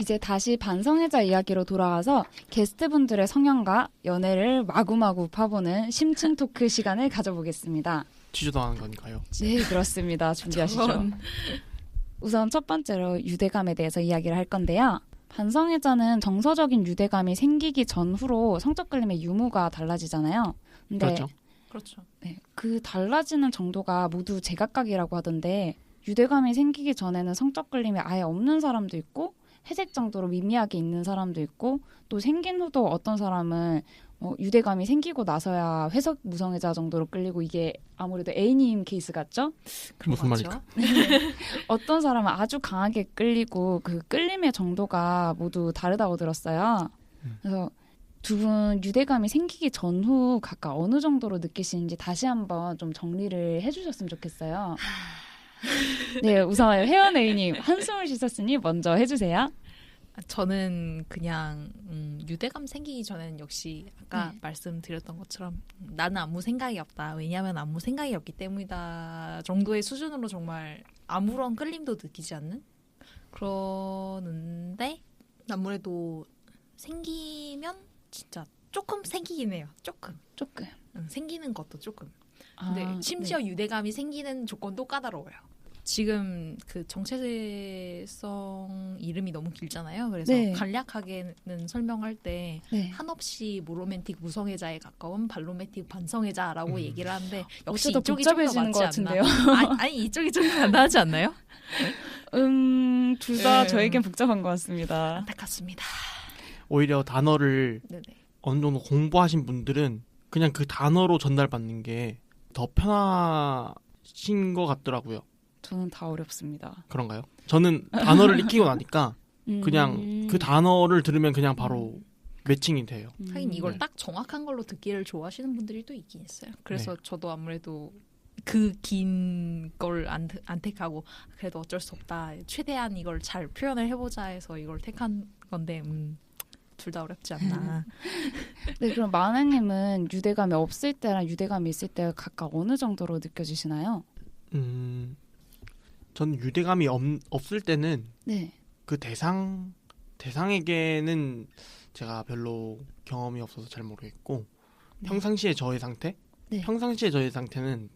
이제 다시 반성애자 이야기로 돌아와서 게스트분들의 성향과 연애를 마구마구 파보는 심층 토크 시간을 가져보겠습니다. 취조당하는 건가요? 네, 그렇습니다. 준비하시죠. 우선 첫 번째로 유대감에 대해서 이야기를 할 건데요. 반성애자는 정서적인 유대감이 생기기 전후로 성적 끌림의 유무가 달라지잖아요. 근데 그렇죠. 네, 그 달라지는 정도가 모두 제각각이라고 하던데 유대감이 생기기 전에는 성적 끌림이 아예 없는 사람도 있고 회색 정도로 미미하게 있는 사람도 있고 또 생긴 후도 어떤 사람은 유대감이 생기고 나서야 회색 무성애자 정도로 끌리고 이게 아무래도 A님 케이스 같죠? 무슨 말일까? 어떤 사람은 아주 강하게 끌리고 그 끌림의 정도가 모두 다르다고 들었어요. 그래서 두 분 유대감이 생기기 전후 각각 어느 정도로 느끼시는지 다시 한번 좀 정리를 해주셨으면 좋겠어요. 네, 우선 혜연 A님 한숨을 쉬셨으니 먼저 해주세요. 저는 그냥 유대감 생기기 전에는 역시 아까 말씀드렸던 것처럼 나는 아무 생각이 없다. 왜냐하면 아무 생각이 없기 때문이다 정도의 수준으로 정말 아무런 끌림도 느끼지 않는? 그러는데 아무래도 생기면 진짜 조금 생기긴 해요. 조금. 생기는 것도 조금. 근데 심지어 유대감이 생기는 조건도 까다로워요. 지금 그 정체성 이름이 너무 길잖아요. 그래서 간략하게는 설명할 때 한없이 모로맨틱 무성애자에 가까운 발로맨틱 반성애자라고 얘기를 하는데 역시 이쪽이 좀 더 맞지 않나? 아니 이쪽이 좀 더 나지 않나요? 둘 다 저에겐 복잡한 것 같습니다. 안타깝습니다. 오히려 단어를 어느 정도 공부하신 분들은 그냥 그 단어로 전달받는 게 더 편하신 것 같더라고요. 저는 다 어렵습니다. 그런가요? 저는 단어를 익히고 나니까 그냥 그 단어를 들으면 그냥 바로 매칭이 돼요. 하긴 이걸 딱 정확한 걸로 듣기를 좋아하시는 분들이 또 있긴 있어요. 그래서 저도 아무래도 그 긴 걸 안 택하고 그래도 어쩔 수 없다. 최대한 이걸 잘 표현을 해보자 해서 이걸 택한 건데 둘 다 어렵지 않나. 네, 그럼 마나님은 유대감이 없을 때랑 유대감이 있을 때 각각 어느 정도로 느껴지시나요? 저는 유대감이 없을 때는 그 대상에게는 제가 별로 경험이 없어서 잘 모르겠고 평상시에 저의 상태? 평상시에 저의 상태는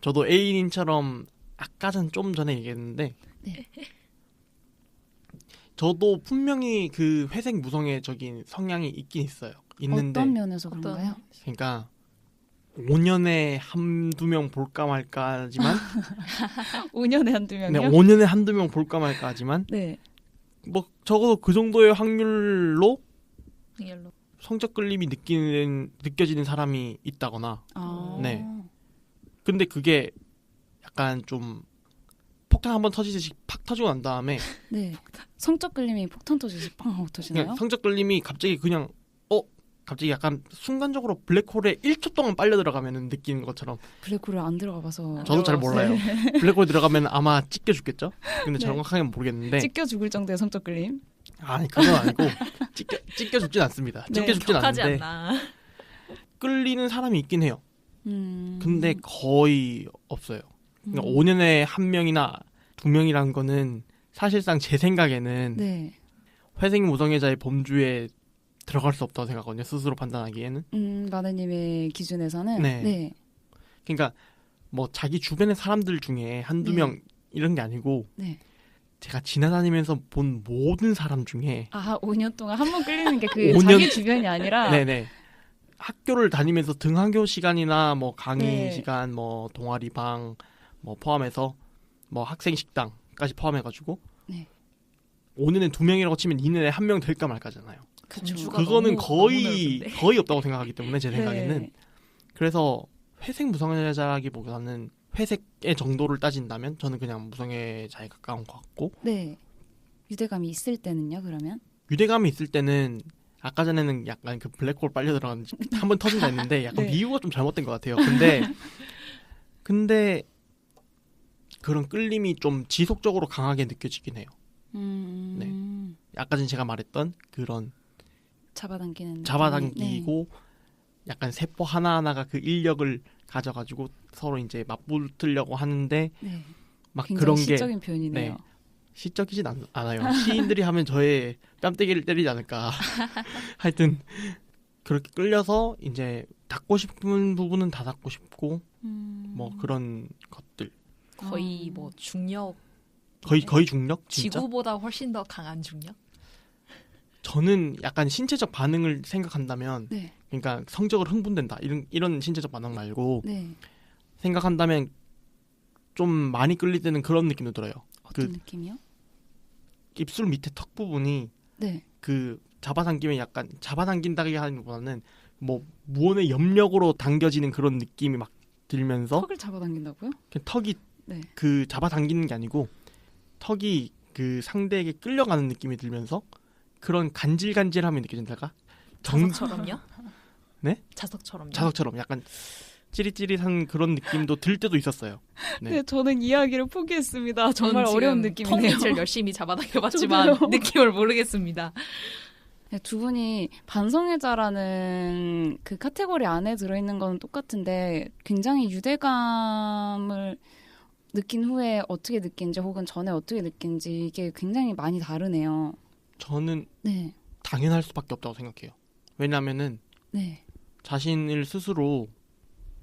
저도 A님처럼 아까 좀 전에 얘기했는데 저도 분명히 그 회색 무성애적인 성향이 있긴 있는데 어떤 면에서 그런가요? 그러니까 5년에 한두 명 볼까 말까 하지만 5년에 한두 명이요? 네, 5년에 한두 명 볼까 말까 하지만 뭐 적어도 그 정도의 확률로 성적 끌림이 느껴지는 사람이 있다거나 근데 그게 약간 좀 폭탄 한번 터지듯이 팍 터지고 난 다음에 성적 끌림이 폭탄 터지듯이 팡 하고 터지나요? 성적 끌림이 갑자기 그냥 갑자기 약간 순간적으로 블랙홀에 1초 동안 빨려 들어가면 느끼는 것처럼. 블랙홀에 안 들어가 봐서 저도 잘 몰라요. 블랙홀에 들어가면 아마 찢겨 죽겠죠? 근데 정확하게는 모르겠는데 찢겨 죽을 정도의 성적 끌림? 아니 그건 아니고 찢겨 죽진 않습니다. 찢겨 죽진 않는데 끌리는 사람이 있긴 해요. 근데 거의 없어요. 그러니까 5년에 한 명이나 두 명이라는 거는 사실상 제 생각에는 회색 무성애자의 범주에 들어갈 수 없다고 생각하거든요. 스스로 판단하기에는. 마네님의 기준에서는. 그러니까 뭐 자기 주변의 사람들 중에 한두 명 이런 게 아니고 제가 지나다니면서 본 모든 사람 중에 5년 동안 한 번 끌리는 게 그 자기 주변이 아니라 학교를 다니면서 등하교 시간이나 뭐 강의 시간, 뭐 동아리방 뭐 포함해서 뭐 학생 식당까지 포함해가지고 5년에 2명이라고 치면 2년에 1명 될까 말까잖아요. 그거는 거의 없다고 생각하기 때문에 제 생각에는 그래서 회색 무성애자라기보다는 회색의 정도를 따진다면 저는 그냥 무성애자에 가까운 것 같고 유대감이 있을 때는요? 그러면? 유대감이 있을 때는 아까 전에는 약간 그 블랙홀 빨려 들어가는 한번 터진다 했는데 약간 비유가 좀 잘못된 것 같아요. 근데 그런 끌림이 좀 지속적으로 강하게 느껴지긴 해요. 아까 전에 제가 말했던 그런 잡아당기고 약간 세포 하나하나가 그 인력을 가져가지고 서로 이제 맞붙으려고 하는데 막 그런 게 시적인 표현이네요. 시적이진 않아요. 시인들이 하면 저의 뺨때기를 때리지 않을까. 하여튼 그렇게 끌려서 이제 닫고 싶은 부분은 다 닫고 싶고 뭐 그런 것들. 거의 뭐 중력. 거의 중력? 진짜? 지구보다 훨씬 더 강한 중력? 저는 약간 신체적 반응을 생각한다면 네. 그러니까 성적으로 흥분된다 이런 신체적 반응 말고 네. 생각한다면 좀 많이 끌리는 그런 느낌도 들어요. 어떤 느낌이요? 입술 밑에 턱 부분이 네. 그 잡아당기면 약간 잡아당긴다기보다는 뭐 무언의 염력으로 당겨지는 그런 느낌이 막 들면서 턱을 잡아당긴다고요? 턱이 네. 그 잡아당기는 게 아니고 턱이 그 상대에게 끌려가는 느낌이 들면서 그런 간질간질함이 느껴진달까? 자석처럼요? 네? 자석처럼요? 자석처럼 약간 찌릿찌릿한 그런 느낌도 들 때도 있었어요. 네, 네 저는 이야기를 포기했습니다. 정말 어려운 느낌이네요. 턱밑을 열심히 잡아당겨봤지만 느낌을 모르겠습니다. 네, 두 분이 반성애자라는 그 카테고리 안에 들어있는 건 똑같은데 굉장히 유대감을 느낀 후에 어떻게 느낀지 혹은 전에 어떻게 느낀지 이게 굉장히 많이 다르네요. 저는 네. 당연할 수밖에 없다고 생각해요. 왜냐하면은 네. 자신을 스스로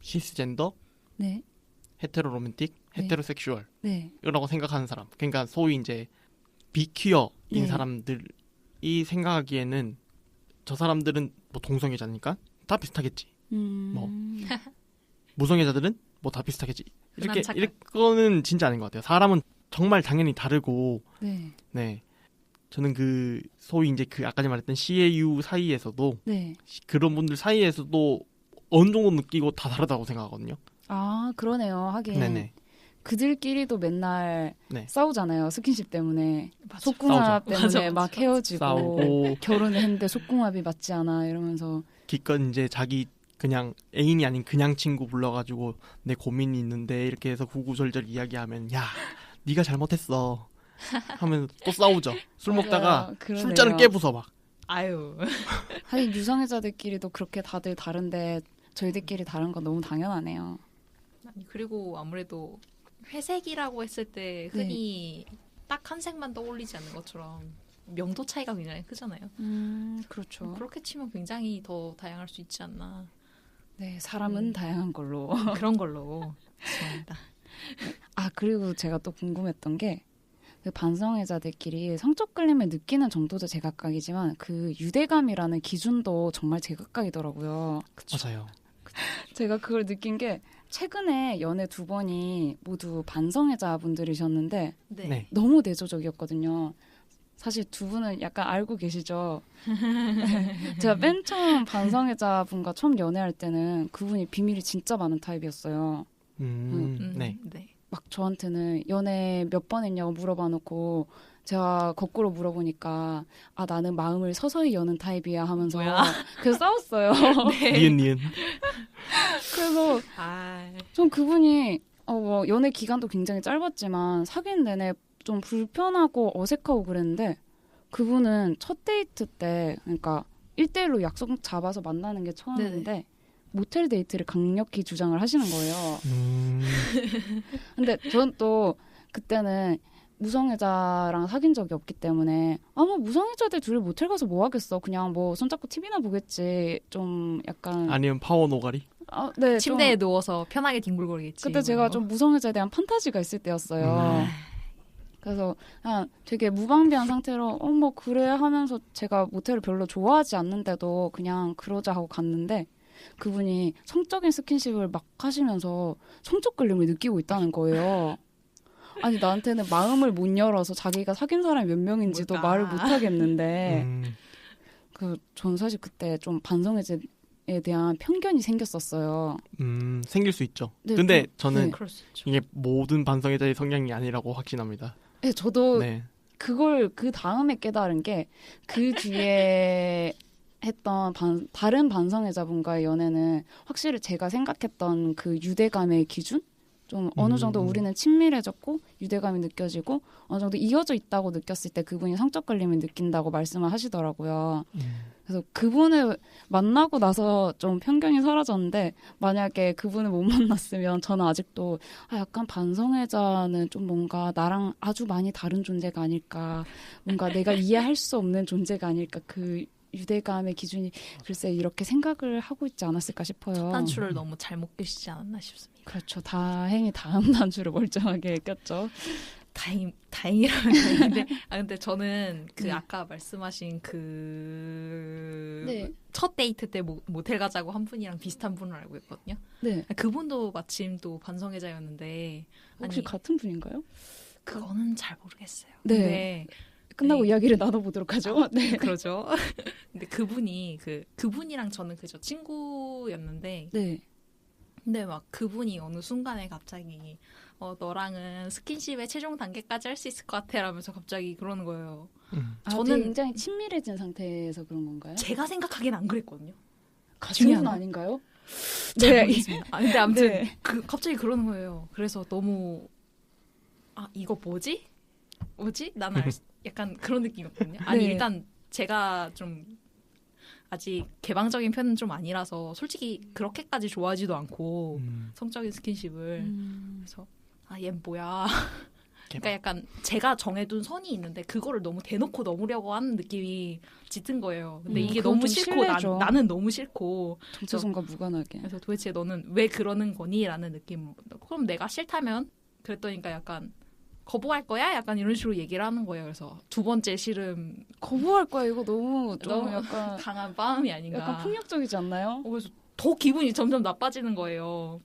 시스젠더, 네. 헤테로 로맨틱, 네. 헤테로섹슈얼 네. 이라고 생각하는 사람. 그러니까 소위 이제 비퀴어인 네. 사람들이 생각하기에는 저 사람들은 뭐 동성애자니까 다 비슷하겠지. 뭐 무성애자들은 뭐 다 비슷하겠지. 이거는 진짜 아닌 것 같아요. 사람은 정말 당연히 다르고. 네. 네. 저는 그 소위 이제 그 아까 말했던 CAU 사이에서도 네. 그런 분들 사이에서도 어느 정도 느끼고 다 다르다고 생각하거든요. 아 그러네요. 하긴 네네. 그들끼리도 맨날 네. 싸우잖아요. 스킨십 때문에. 맞아. 속궁합 때문에 맞아. 막 헤어지고 싸우고 결혼을 했는데 속궁합이 맞지 않아 이러면서 기껏 이제 자기 그냥 애인이 아닌 그냥 친구 불러가지고 내 고민이 있는데 이렇게 해서 구구절절 이야기하면 야 네가 잘못했어 하면 또 싸우죠. 술 먹다가 그러네요. 술잔을 깨부숴 막. 아유. 하긴 유성애자들끼리도 그렇게 다들 다른데 저희들끼리 다른 건 너무 당연하네요. 아니, 그리고 아무래도 회색이라고 했을 때 흔히 딱 한 색만 떠올리지 않는 것처럼 명도 차이가 굉장히 크잖아요. 그렇죠. 그렇게 치면 굉장히 더 다양할 수 있지 않나. 네, 사람은 다양한 걸로. 그런 걸로. 죄송합니다. 아, 그리고 제가 또 궁금했던 게 그 반성애자들끼리 성적 끌림을 느끼는 정도도 제각각이지만 그 유대감이라는 기준도 정말 제각각이더라고요. 그쵸? 맞아요. 제가 그걸 느낀 게 최근에 연애 2번이 모두 반성애자 분들이셨는데 네. 너무 내조적이었거든요. 사실 두 분은 약간 알고 계시죠? 제가 맨 처음 반성애자 분과 처음 연애할 때는 그분이 비밀이 진짜 많은 타입이었어요. 네. 네. 막 저한테는 연애 몇 번 했냐고 물어봐 놓고 제가 거꾸로 물어보니까 아 나는 마음을 서서히 여는 타입이야 하면서 그래서 싸웠어요. 네. 니은. 그래서 좀 그분이 뭐 연애 기간도 굉장히 짧았지만 사귄 내내 좀 불편하고 어색하고 그랬는데 그분은 첫 데이트 때 그러니까 1대1로 약속 잡아서 만나는 게 처음인데 네네. 모텔 데이트를 강력히 주장을 하시는 거예요. 근데 저는 또 그때는 무성애자랑 사귄 적이 없기 때문에 뭐 무성애자들 둘이 모텔 가서 뭐 하겠어. 그냥 뭐 손잡고 TV나 보겠지. 좀 약간 아니면 파워 노가리? 네, 침대에 누워서 편하게 뒹굴거리겠지. 그때 제가 좀 무성애자에 대한 판타지가 있을 때였어요. 그래서 그냥 되게 무방비한 상태로 뭐 그래 하면서 제가 모텔을 별로 좋아하지 않는데도 그냥 그러자 하고 갔는데 그분이 성적인 스킨십을 막 하시면서 성적 끌림을 느끼고 있다는 거예요. 아니 나한테는 마음을 못 열어서 자기가 사귄 사람이 몇 명인지도 말을 못 하겠는데 전 사실 그때 좀 반성애자에 대한 편견이 생겼었어요. 생길 수 있죠. 네, 근데 저는 그럴 수 있죠. 이게 모든 반성애자의 성향이 아니라고 확신합니다. 네, 저도 네. 그걸 그 다음에 깨달은 게 그 뒤에 했던 다른 반성애자분과의 연애는 확실히 제가 생각했던 그 유대감의 기준? 좀 어느 정도 우리는 친밀해졌고 유대감이 느껴지고 어느 정도 이어져 있다고 느꼈을 때 그분이 성적 끌림을 느낀다고 말씀을 하시더라고요. 그래서 그분을 만나고 나서 좀 편견이 사라졌는데 만약에 그분을 못 만났으면 저는 아직도 약간 반성애자는 좀 뭔가 나랑 아주 많이 다른 존재가 아닐까, 뭔가 내가 이해할 수 없는 존재가 아닐까, 그 유대감의 기준이 글쎄 이렇게 생각을 하고 있지 않았을까 싶어요. 첫 단추를 너무 잘못 끄시지 않았나 싶습니다. 그렇죠. 다행히 다음 단추를 멀쩡하게 꼈죠. 다행이라면 근데 저는 그 네. 아까 말씀하신 그 네. 첫 데이트 때 모텔 가자고 한 분이랑 비슷한 분을 알고 있거든요. 네. 그분도 마침 또 반성애자였는데 혹시 같은 분인가요? 그거는 잘 모르겠어요. 네. 근데 끝나고 이야기를 나눠보도록 하죠. 네. 그러죠. 근데 그분이랑 저는 그저 친구였는데 네. 근데 막 그분이 어느 순간에 갑자기 너랑은 스킨십의 최종 단계까지 할 수 있을 것 같아 라면서 갑자기 그러는 거예요. 저는 굉장히 친밀해진 상태에서 그런 건가요? 제가 생각하기엔 안 그랬거든요. 같은 분 아닌가요? 네. 근데 아무튼 네. 갑자기 그러는 거예요. 그래서 너무 이거 뭐지? 나는 약간 그런 느낌이었거든요. 아니 네. 일단 제가 좀 아직 개방적인 편은 좀 아니라서 솔직히 그렇게까지 좋아하지도 않고 성적인 스킨십을 그래서 얘는 뭐야. 그러니까 약간 제가 정해둔 선이 있는데 그거를 너무 대놓고 넘으려고 하는 느낌이 짙은 거예요. 근데 이게 너무 싫고 나는 너무 싫고 정체성과 무관하게. 그래서 도대체 너는 왜 그러는 거니? 라는 느낌. 그럼 내가 싫다면? 그랬더니까 약간 거부할 거야? 약간 이런 식으로 얘기를 하는 거예요. 그래서 두 번째 싫음. 거부할 거야. 이거 너무 약간 강한 마음이 아닌가. 약간 폭력적이지 않나요? 그래서 더 기분이 점점 나빠지는 거예요.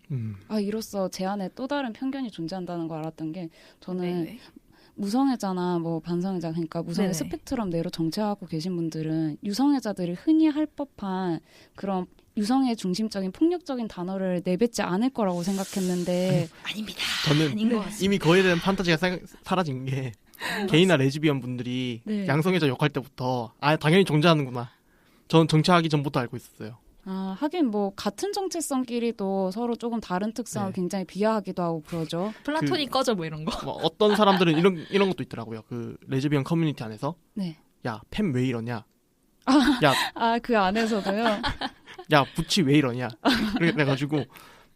이로써 제 안에 또 다른 편견이 존재한다는 걸 알았던 게 저는 네네. 무성애자나 뭐 반성애자 그러니까 무성애 네네. 스펙트럼 내로 정체하고 계신 분들은 유성애자들이 흔히 할 법한 그런 유성애 중심적인 폭력적인 단어를 내뱉지 않을 거라고 생각했는데 아닙니다. 저는 아닌 것 같습니다. 이미 그거에 대한 판타지가 사라진 게 게이나 레즈비언 분들이 네. 양성애자 욕할 때부터 당연히 정죄하는구나. 전 정체하기 전부터 알고 있었어요. 하긴 뭐 같은 정체성끼리도 서로 조금 다른 특성을 네. 굉장히 비하하기도 하고 그러죠. 플라토닉 꺼져 뭐 이런 거. 뭐 어떤 사람들은 이런 것도 있더라고요. 그 레즈비언 커뮤니티 안에서 네. 야, 팸 왜 이러냐? 그 안에서도요. 야, 부치 왜 이러냐? 그래가지고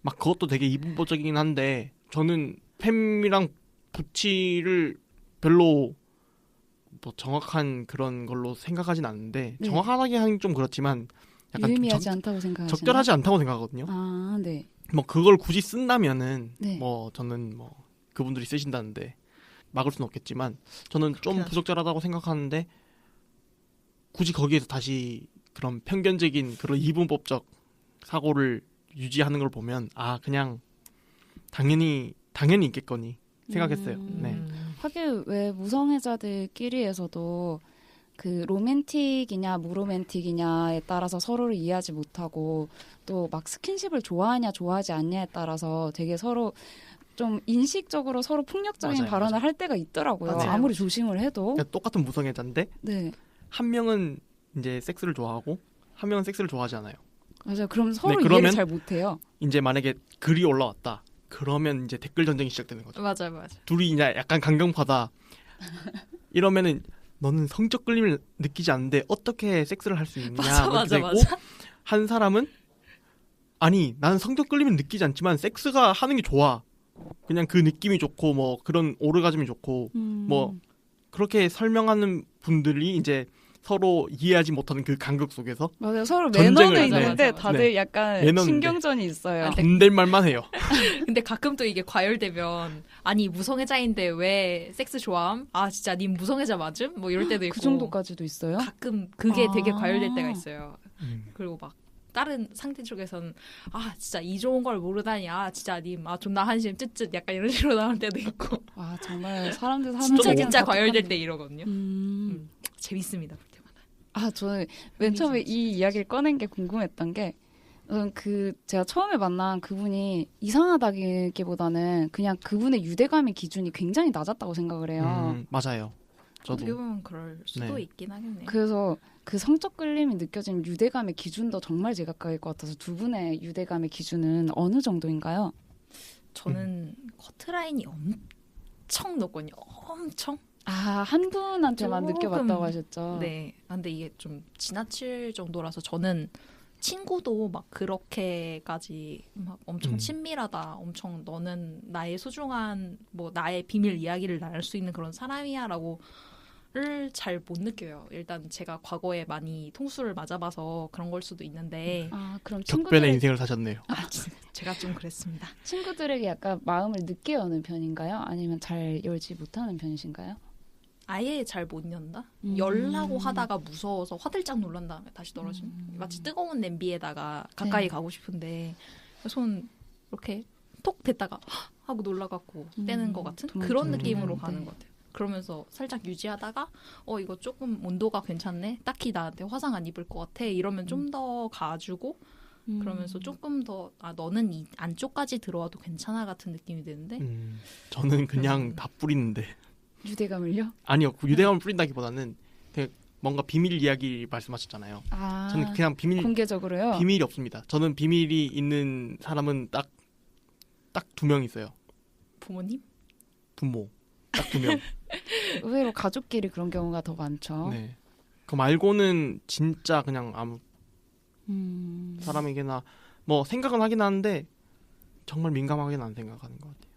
막 그것도 되게 이분법적이긴 한데 저는 팸이랑 부치를 별로 뭐 정확한 그런 걸로 생각하진 않는데 네. 정확하게 하긴 좀 그렇지만 약간 유의미하지 않다고 생각하시나요? 적절하지 않다고 생각하거든요. 네. 뭐 그걸 굳이 쓴다면은 네. 뭐 저는 뭐 그분들이 쓰신다는데 막을 수는 없겠지만 저는 좀 하죠. 부적절하다고 생각하는데 굳이 거기에서 다시 그런 편견적인 그런 이분법적 사고를 유지하는 걸 보면 그냥 당연히 있겠거니 생각했어요. 네. 하긴 왜 무성애자들끼리에서도 그 로맨틱이냐 무로맨틱이냐에 따라서 서로를 이해하지 못하고 또 막 스킨십을 좋아하냐 좋아하지 않냐에 따라서 되게 서로 좀 인식적으로 서로 폭력적인 맞아요, 발언을 맞아요. 할 때가 있더라고요. 맞아요. 아무리 조심을 해도. 그러니까 똑같은 무성애자인데 네. 한 명은 이제 섹스를 좋아하고 한 명은 섹스를 좋아하지 않아요. 맞아요. 그럼 서로 네, 그러면 이해를 잘 못해요. 이제 만약에 글이 올라왔다. 그러면 이제 댓글 전쟁이 시작되는 거죠. 맞아요. 둘이 이제 약간 강경파다. 이러면은 너는 성적 끌림을 느끼지 않는데 어떻게 섹스를 할 수 있냐? 맞아. 한 사람은 아니 나는 성적 끌림을 느끼지 않지만 섹스가 하는 게 좋아. 그냥 그 느낌이 좋고 뭐 그런 오르가즘이 좋고 뭐 그렇게 설명하는 분들이 이제 서로 이해하지 못하는 그 간극 속에서 맞아요. 서로 전쟁을, 매너는 네. 있는데 맞아. 다들 약간 매너인데. 신경전이 있어요. 존댓말만 해요. 근데 가끔 또 이게 과열되면 아니 무성애자인데 왜 섹스 좋아함? 진짜 님 무성애자 맞음? 뭐 이럴 때도 있고 그 정도까지도 있어요? 가끔 그게 되게 과열될 때가 있어요. 음. 그리고 막 다른 상대 쪽에서는 진짜 이 좋은 걸 모르다니 진짜 님 존나 한심 쯧쯧 약간 이런 식으로 나올 때도 있고 정말 사람들 사는 진짜 세계는 과열될 답답한데. 때 이러거든요. 재밌습니다. 볼 때마다. 저는 맨 처음에 이 이야기를 꺼낸 게 궁금했던 게 제가 처음에 만난 그분이 이상하다기보다는 그냥 그분의 유대감의 기준이 굉장히 낮았다고 생각을 해요. 맞아요. 저도 어떻게 보면 그럴 수도 네. 있긴 하겠네요. 그래서 그 성적 끌림이 느껴지는 유대감의 기준도 정말 제각각일 것 같아서 두 분의 유대감의 기준은 어느 정도인가요? 저는 커트라인이 엄청 높거든요. 엄청. 한 분한테만 조금, 느껴봤다고 하셨죠. 네. 근데 이게 좀 지나칠 정도라서 저는 친구도 막 그렇게까지 막 엄청 친밀하다, 엄청 너는 나의 소중한 뭐 나의 비밀 이야기를 나눌 수 있는 그런 사람이야라고 를 잘 못 느껴요. 일단 제가 과거에 많이 통수를 맞아봐서 그런 걸 수도 있는데 그럼 격변의 인생을 사셨네요. 제가 좀 그랬습니다. 친구들에게 약간 마음을 늦게 여는 편인가요? 아니면 잘 열지 못하는 편이신가요? 아예 잘 못 연다? 열라고 하다가 무서워서 화들짝 놀란 다음에 다시 떨어지는 마치 뜨거운 냄비에다가 가까이 가고 싶은데 손 이렇게 톡 댔다가 하고 놀라갖고 떼는 것 같은 그런 느낌으로 가는 것 같아요. 그러면서 살짝 유지하다가 이거 조금 온도가 괜찮네. 딱히 나한테 화상 안 입을 것 같아. 이러면 좀 더 가주고 그러면서 조금 더 너는 이 안쪽까지 들어와도 괜찮아 같은 느낌이 드는데 저는 그냥 다 뿌리는데. 유대감을요? 아니요. 유대감을 뿌린다기보다는 그냥 뭔가 비밀 이야기 말씀하셨잖아요. 저는 그냥 공개적으로요? 비밀이 없습니다. 저는 비밀이 있는 사람은 딱 2명 있어요. 부모님? 부모. 딱 2명. 의외로 가족끼리 그런 경우가 더 많죠. 네. 그 말고는 진짜 그냥 아무 사람에게나 뭐 생각은 하긴 하는데 정말 민감하게는 안 생각하는 것 같아요.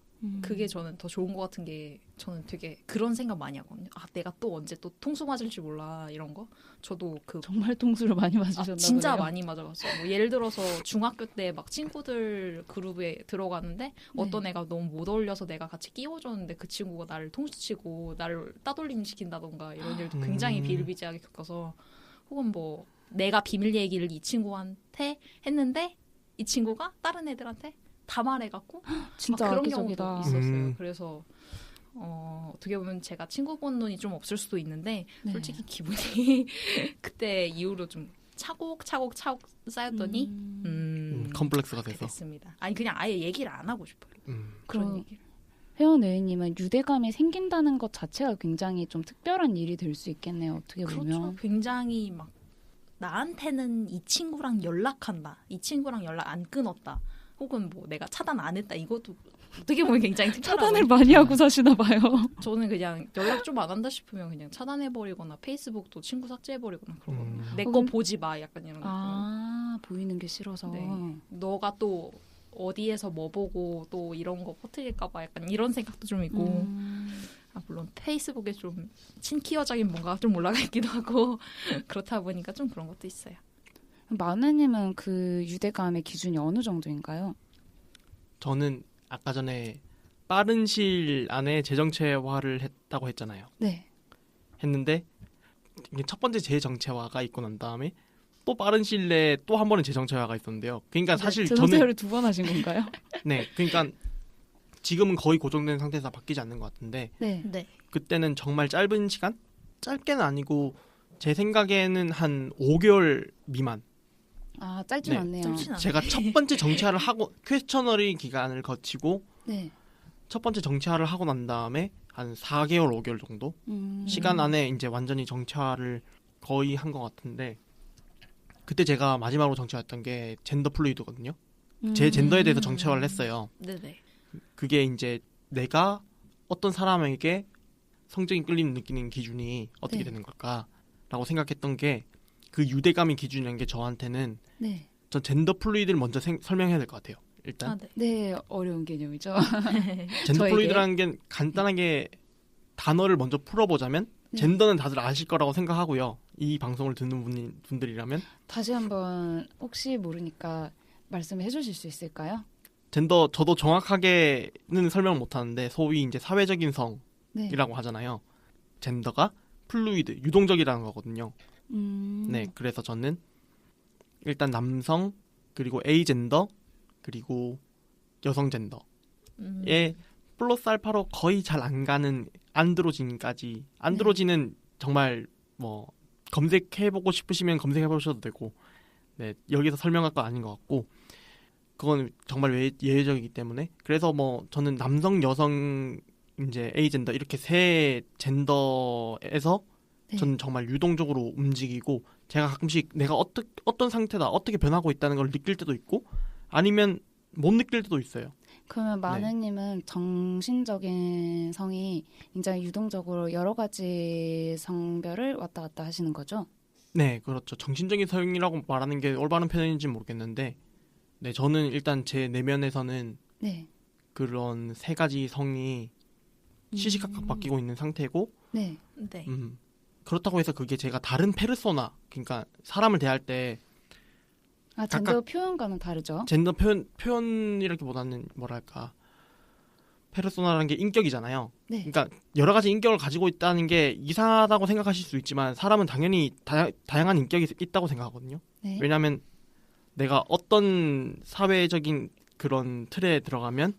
그게 저는 더 좋은 것 같은 게 저는 되게 그런 생각 많이 하거든요. 내가 또 언제 또 통수 맞을지 몰라 이런 거. 저도 정말 통수를 많이 맞으셨나 진짜 보네요. 많이 맞아봤어요. 뭐 예를 들어서 중학교 때 막 친구들 그룹에 들어가는데 어떤 애가 너무 못 어울려서 내가 같이 끼워줬는데 그 친구가 나를 통수치고 나를 따돌림 시킨다던가 이런 일도 굉장히 비일비재하게 겪어서 혹은 뭐 내가 비밀 얘기를 이 친구한테 했는데 이 친구가 다른 애들한테 다 말해갖고 진짜 그런 악의적이다. 경우도 있었어요. 그래서 어떻게 보면 제가 친구 번호이 좀 없을 수도 있는데 솔직히 기분이 그때 이후로 좀 차곡차곡 쌓였더니 컴플렉스가 돼서 됐습니다. 아니 그냥 아예 얘기를 안 하고 싶어요. 그런 얘기를. 회원 의원님은 유대감이 생긴다는 것 자체가 굉장히 좀 특별한 일이 될 수 있겠네요. 어떻게 보면. 그렇죠. 굉장히 막 나한테는 이 친구랑 연락한다. 이 친구랑 연락 안 끊었다. 혹은 뭐 내가 차단 안 했다. 이것도 어떻게 보면 굉장히 특별하고 차단을 많이 하고 사시나 봐요. 저는 그냥 연락 좀 안 한다 싶으면 그냥 차단해버리거나 페이스북도 친구 삭제해버리거나 그러거든요. 내 거 보지 마. 약간 이런 거. 보이는 게 싫어서. 네. 너가 또 어디에서 뭐 보고 또 이런 거 퍼뜨릴까 봐 약간 이런 생각도 좀 있고 물론 페이스북에 좀 친키어적인 뭔가가 좀 올라가 있기도 하고 그렇다 보니까 좀 그런 것도 있어요. 마느님은 그 유대감의 기준이 어느 정도인가요? 저는 아까 전에 빠른 시일 안에 재정체화를 했다고 했잖아요. 네. 했는데 이게 첫 번째 재정체화가 있고 난 다음에 또 빠른 시일 내에 또 한 번은 재정체화가 있었는데요. 그러니까 사실 재정체화를 2번 하신 건가요? 네. 그러니까 지금은 거의 고정된 상태에서 바뀌지 않는 것 같은데 네. 그때는 정말 짧은 시간? 짧게는 아니고 제 생각에는 한 5개월 미만. 짧진 않네요. 제가 첫 번째 정체화를 하고 퀘스처너리 기간을 거치고 첫 번째 정체화를 하고 난 다음에 한 4개월, 5개월 정도 시간 안에 이제 완전히 정체화를 거의 한 것 같은데 그때 제가 마지막으로 정체화했던 게 젠더 플루이드거든요. 제 젠더에 대해서 정체화를 했어요. 네네. 그게 이제 내가 어떤 사람에게 성적인 끌림을 느끼는 기준이 어떻게 되는 걸까라고 생각했던 게 그 유대감의 기준이라는 게 저한테는 전 젠더 플루이드를 먼저 설명해야 될 것 같아요. 일단. 네, 어려운 개념이죠. 젠더 플루이드라는 게 간단하게 단어를 먼저 풀어보자면 젠더는 다들 아실 거라고 생각하고요. 이 방송을 듣는 분들이라면 다시 한번 혹시 모르니까 말씀해 주실 수 있을까요? 젠더 저도 정확하게는 설명을 못하는데 소위 이제 사회적인 성이라고 하잖아요. 젠더가 플루이드, 유동적이라는 거거든요. 네, 그래서 저는 일단 남성 그리고 에이젠더 그리고 여성 젠더에 플러스 알파로 거의 잘 안 가는 안드로진까지 안드로진은 정말 뭐 검색해보고 싶으시면 검색해보셔도 되고 여기서 설명할 거 아닌 것 같고 그건 정말 예외적이기 때문에 그래서 뭐 저는 남성, 여성, 이제 에이젠더 이렇게 세 젠더에서 저는 정말 유동적으로 움직이고 제가 가끔씩 내가 어떤 상태다 어떻게 변하고 있다는 걸 느낄 때도 있고 아니면 못 느낄 때도 있어요. 그러면 마느님은 정신적인 성이 굉장히 유동적으로 여러 가지 성별을 왔다 갔다 하시는 거죠? 네, 그렇죠. 정신적인 성이라고 말하는 게 올바른 표현인지 모르겠는데, 네, 저는 일단 제 내면에서는 네. 그런 세 가지 성이 시시각각 바뀌고 있는 상태고, 네. 네. 그렇다고 해서 그게 제가 다른 페르소나, 그러니까 사람을 대할 때 젠더 표현과는 다르죠? 젠더 표현이라기보다는 뭐랄까, 페르소나라는 게 인격이잖아요. 네. 그러니까 여러 가지 인격을 가지고 있다는 게 이상하다고 생각하실 수 있지만 사람은 당연히 다양한 인격이 있다고 생각하거든요. 네. 왜냐하면 내가 어떤 사회적인 그런 틀에 들어가면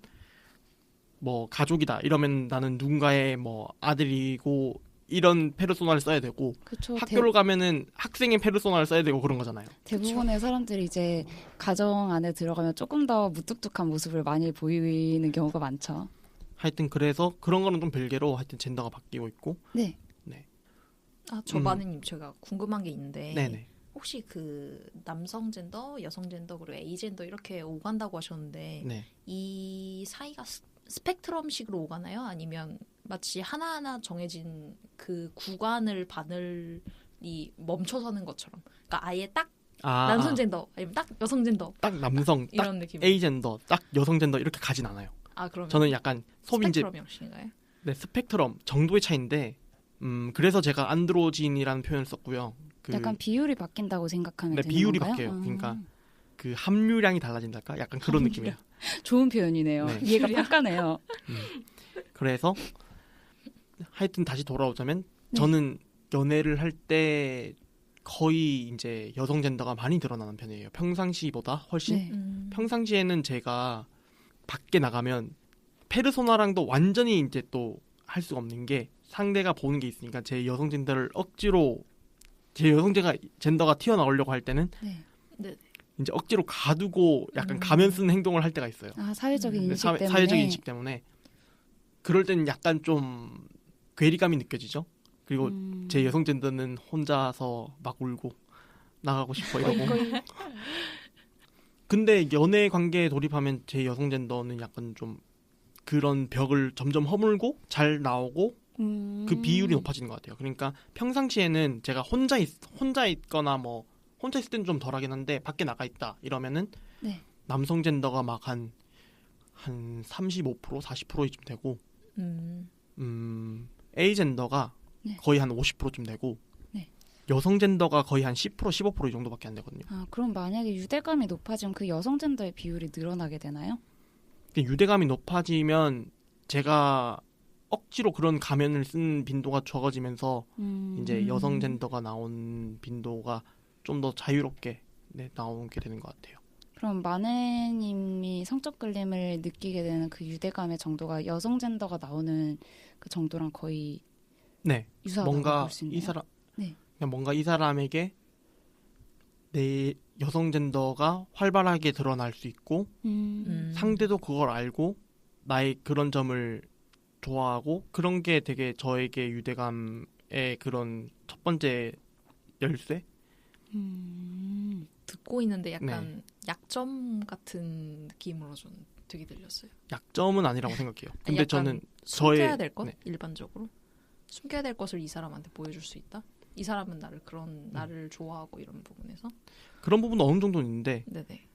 뭐 가족이다 이러면 나는 누군가의 뭐 아들이고 이런 페르소나를 써야 되고, 그쵸, 학교를 가면은 학생의 페르소나를 써야 되고 그런 거잖아요. 대부분의 사람들이 이제 가정 안에 들어가면 조금 더 무뚝뚝한 모습을 많이 보이는 경우가 많죠. 하여튼 그래서 그런 거는 좀 별개로 하여튼 젠더가 바뀌고 있고. 네. 저 마느님 제가 궁금한 게 있는데 네네. 혹시 그 남성 젠더, 여성 젠더 그리고 에이 젠더 이렇게 오간다고 하셨는데 네. 이 사이가 스펙트럼식으로 오가나요? 아니면 마치 하나하나 정해진 그 구간을 바늘이 멈춰서는 것처럼, 그러니까 아예 딱 남성 젠더 아니면 딱 여성 젠더 딱 남성, 딱 이런 느낌. A 젠더, 딱 여성 젠더 이렇게 가진 않아요. 그러면 저는 약간 소민제 스펙트럼 형식인가요? 네, 스펙트럼 정도의 차이인데, 그래서 제가 안드로진이라는 표현을 썼고요. 약간 비율이 바뀐다고 생각하면 되는 비율이 건가요? 바뀌어요. 그러니까 그 함유량이 달라진달까? 약간 그런 느낌이에요. 좋은 표현이네요. 네. 이해가 팍 가네요. 그래서 하여튼 다시 돌아오자면 네. 저는 연애를 할 때 거의 이제 여성 젠더가 많이 드러나는 편이에요. 평상시보다 훨씬. 네. 평상시에는 제가 밖에 나가면 페르소나랑도 완전히 이제 또 할 수가 없는 게 상대가 보는 게 있으니까 제 여성 젠더를 억지로 제 여성 젠더가 튀어나오려고 할 때는 네. 이제 억지로 가두고 약간 가면 쓰는 행동을 할 때가 있어요. 사회적인 인식 때문에. 사회적인 인식 때문에. 그럴 때는 약간 좀 괴리감이 느껴지죠. 그리고 제 여성 젠더는 혼자서 막 울고 나가고 싶어 이러고. 근데 연애 관계에 돌입하면 제 여성 젠더는 약간 좀 그런 벽을 점점 허물고 잘 나오고 그 비율이 높아지는 것 같아요. 그러니까 평상시에는 제가 혼자 있거나 뭐 혼자 있을 때는 좀 덜하긴 한데 밖에 나가 있다 이러면은 네. 남성 젠더가 막 한 35% 40%쯤 되고 A 젠더가 네. 거의 한 50%쯤 되고 네. 여성 젠더가 거의 한 10% 15% 이 정도밖에 안 되거든요. 그럼 만약에 유대감이 높아지면 그 여성 젠더의 비율이 늘어나게 되나요? 유대감이 높아지면 제가 억지로 그런 가면을 쓴 빈도가 적어지면서 이제 여성 젠더가 나온 빈도가 좀 더 자유롭게 나오게 되는 것 같아요. 그럼 마네님이 성적 끌림을 느끼게 되는 그 유대감의 정도가 여성 젠더가 나오는 그 정도랑 거의 유사하다고 뭔가 볼 수 있나요? 그냥 뭔가 이 사람에게 내 여성 젠더가 활발하게 드러날 수 있고 상대도 그걸 알고 나의 그런 점을 좋아하고 그런 게 되게 저에게 유대감의 그런 첫 번째 열쇠? 듣고 있는데 약간 약점 같은 느낌으로 좀 되게 들렸어요. 약점은 아니라고 생각해요. 근데 저는 숨겨야 될 것? 일반적으로? 숨겨야 될 것을 이 사람한테 보여줄 수 있다? 이 사람은 나를 좋아하고 이런 부분에서? 그런 부분도 어느 정도는 있는데 네네.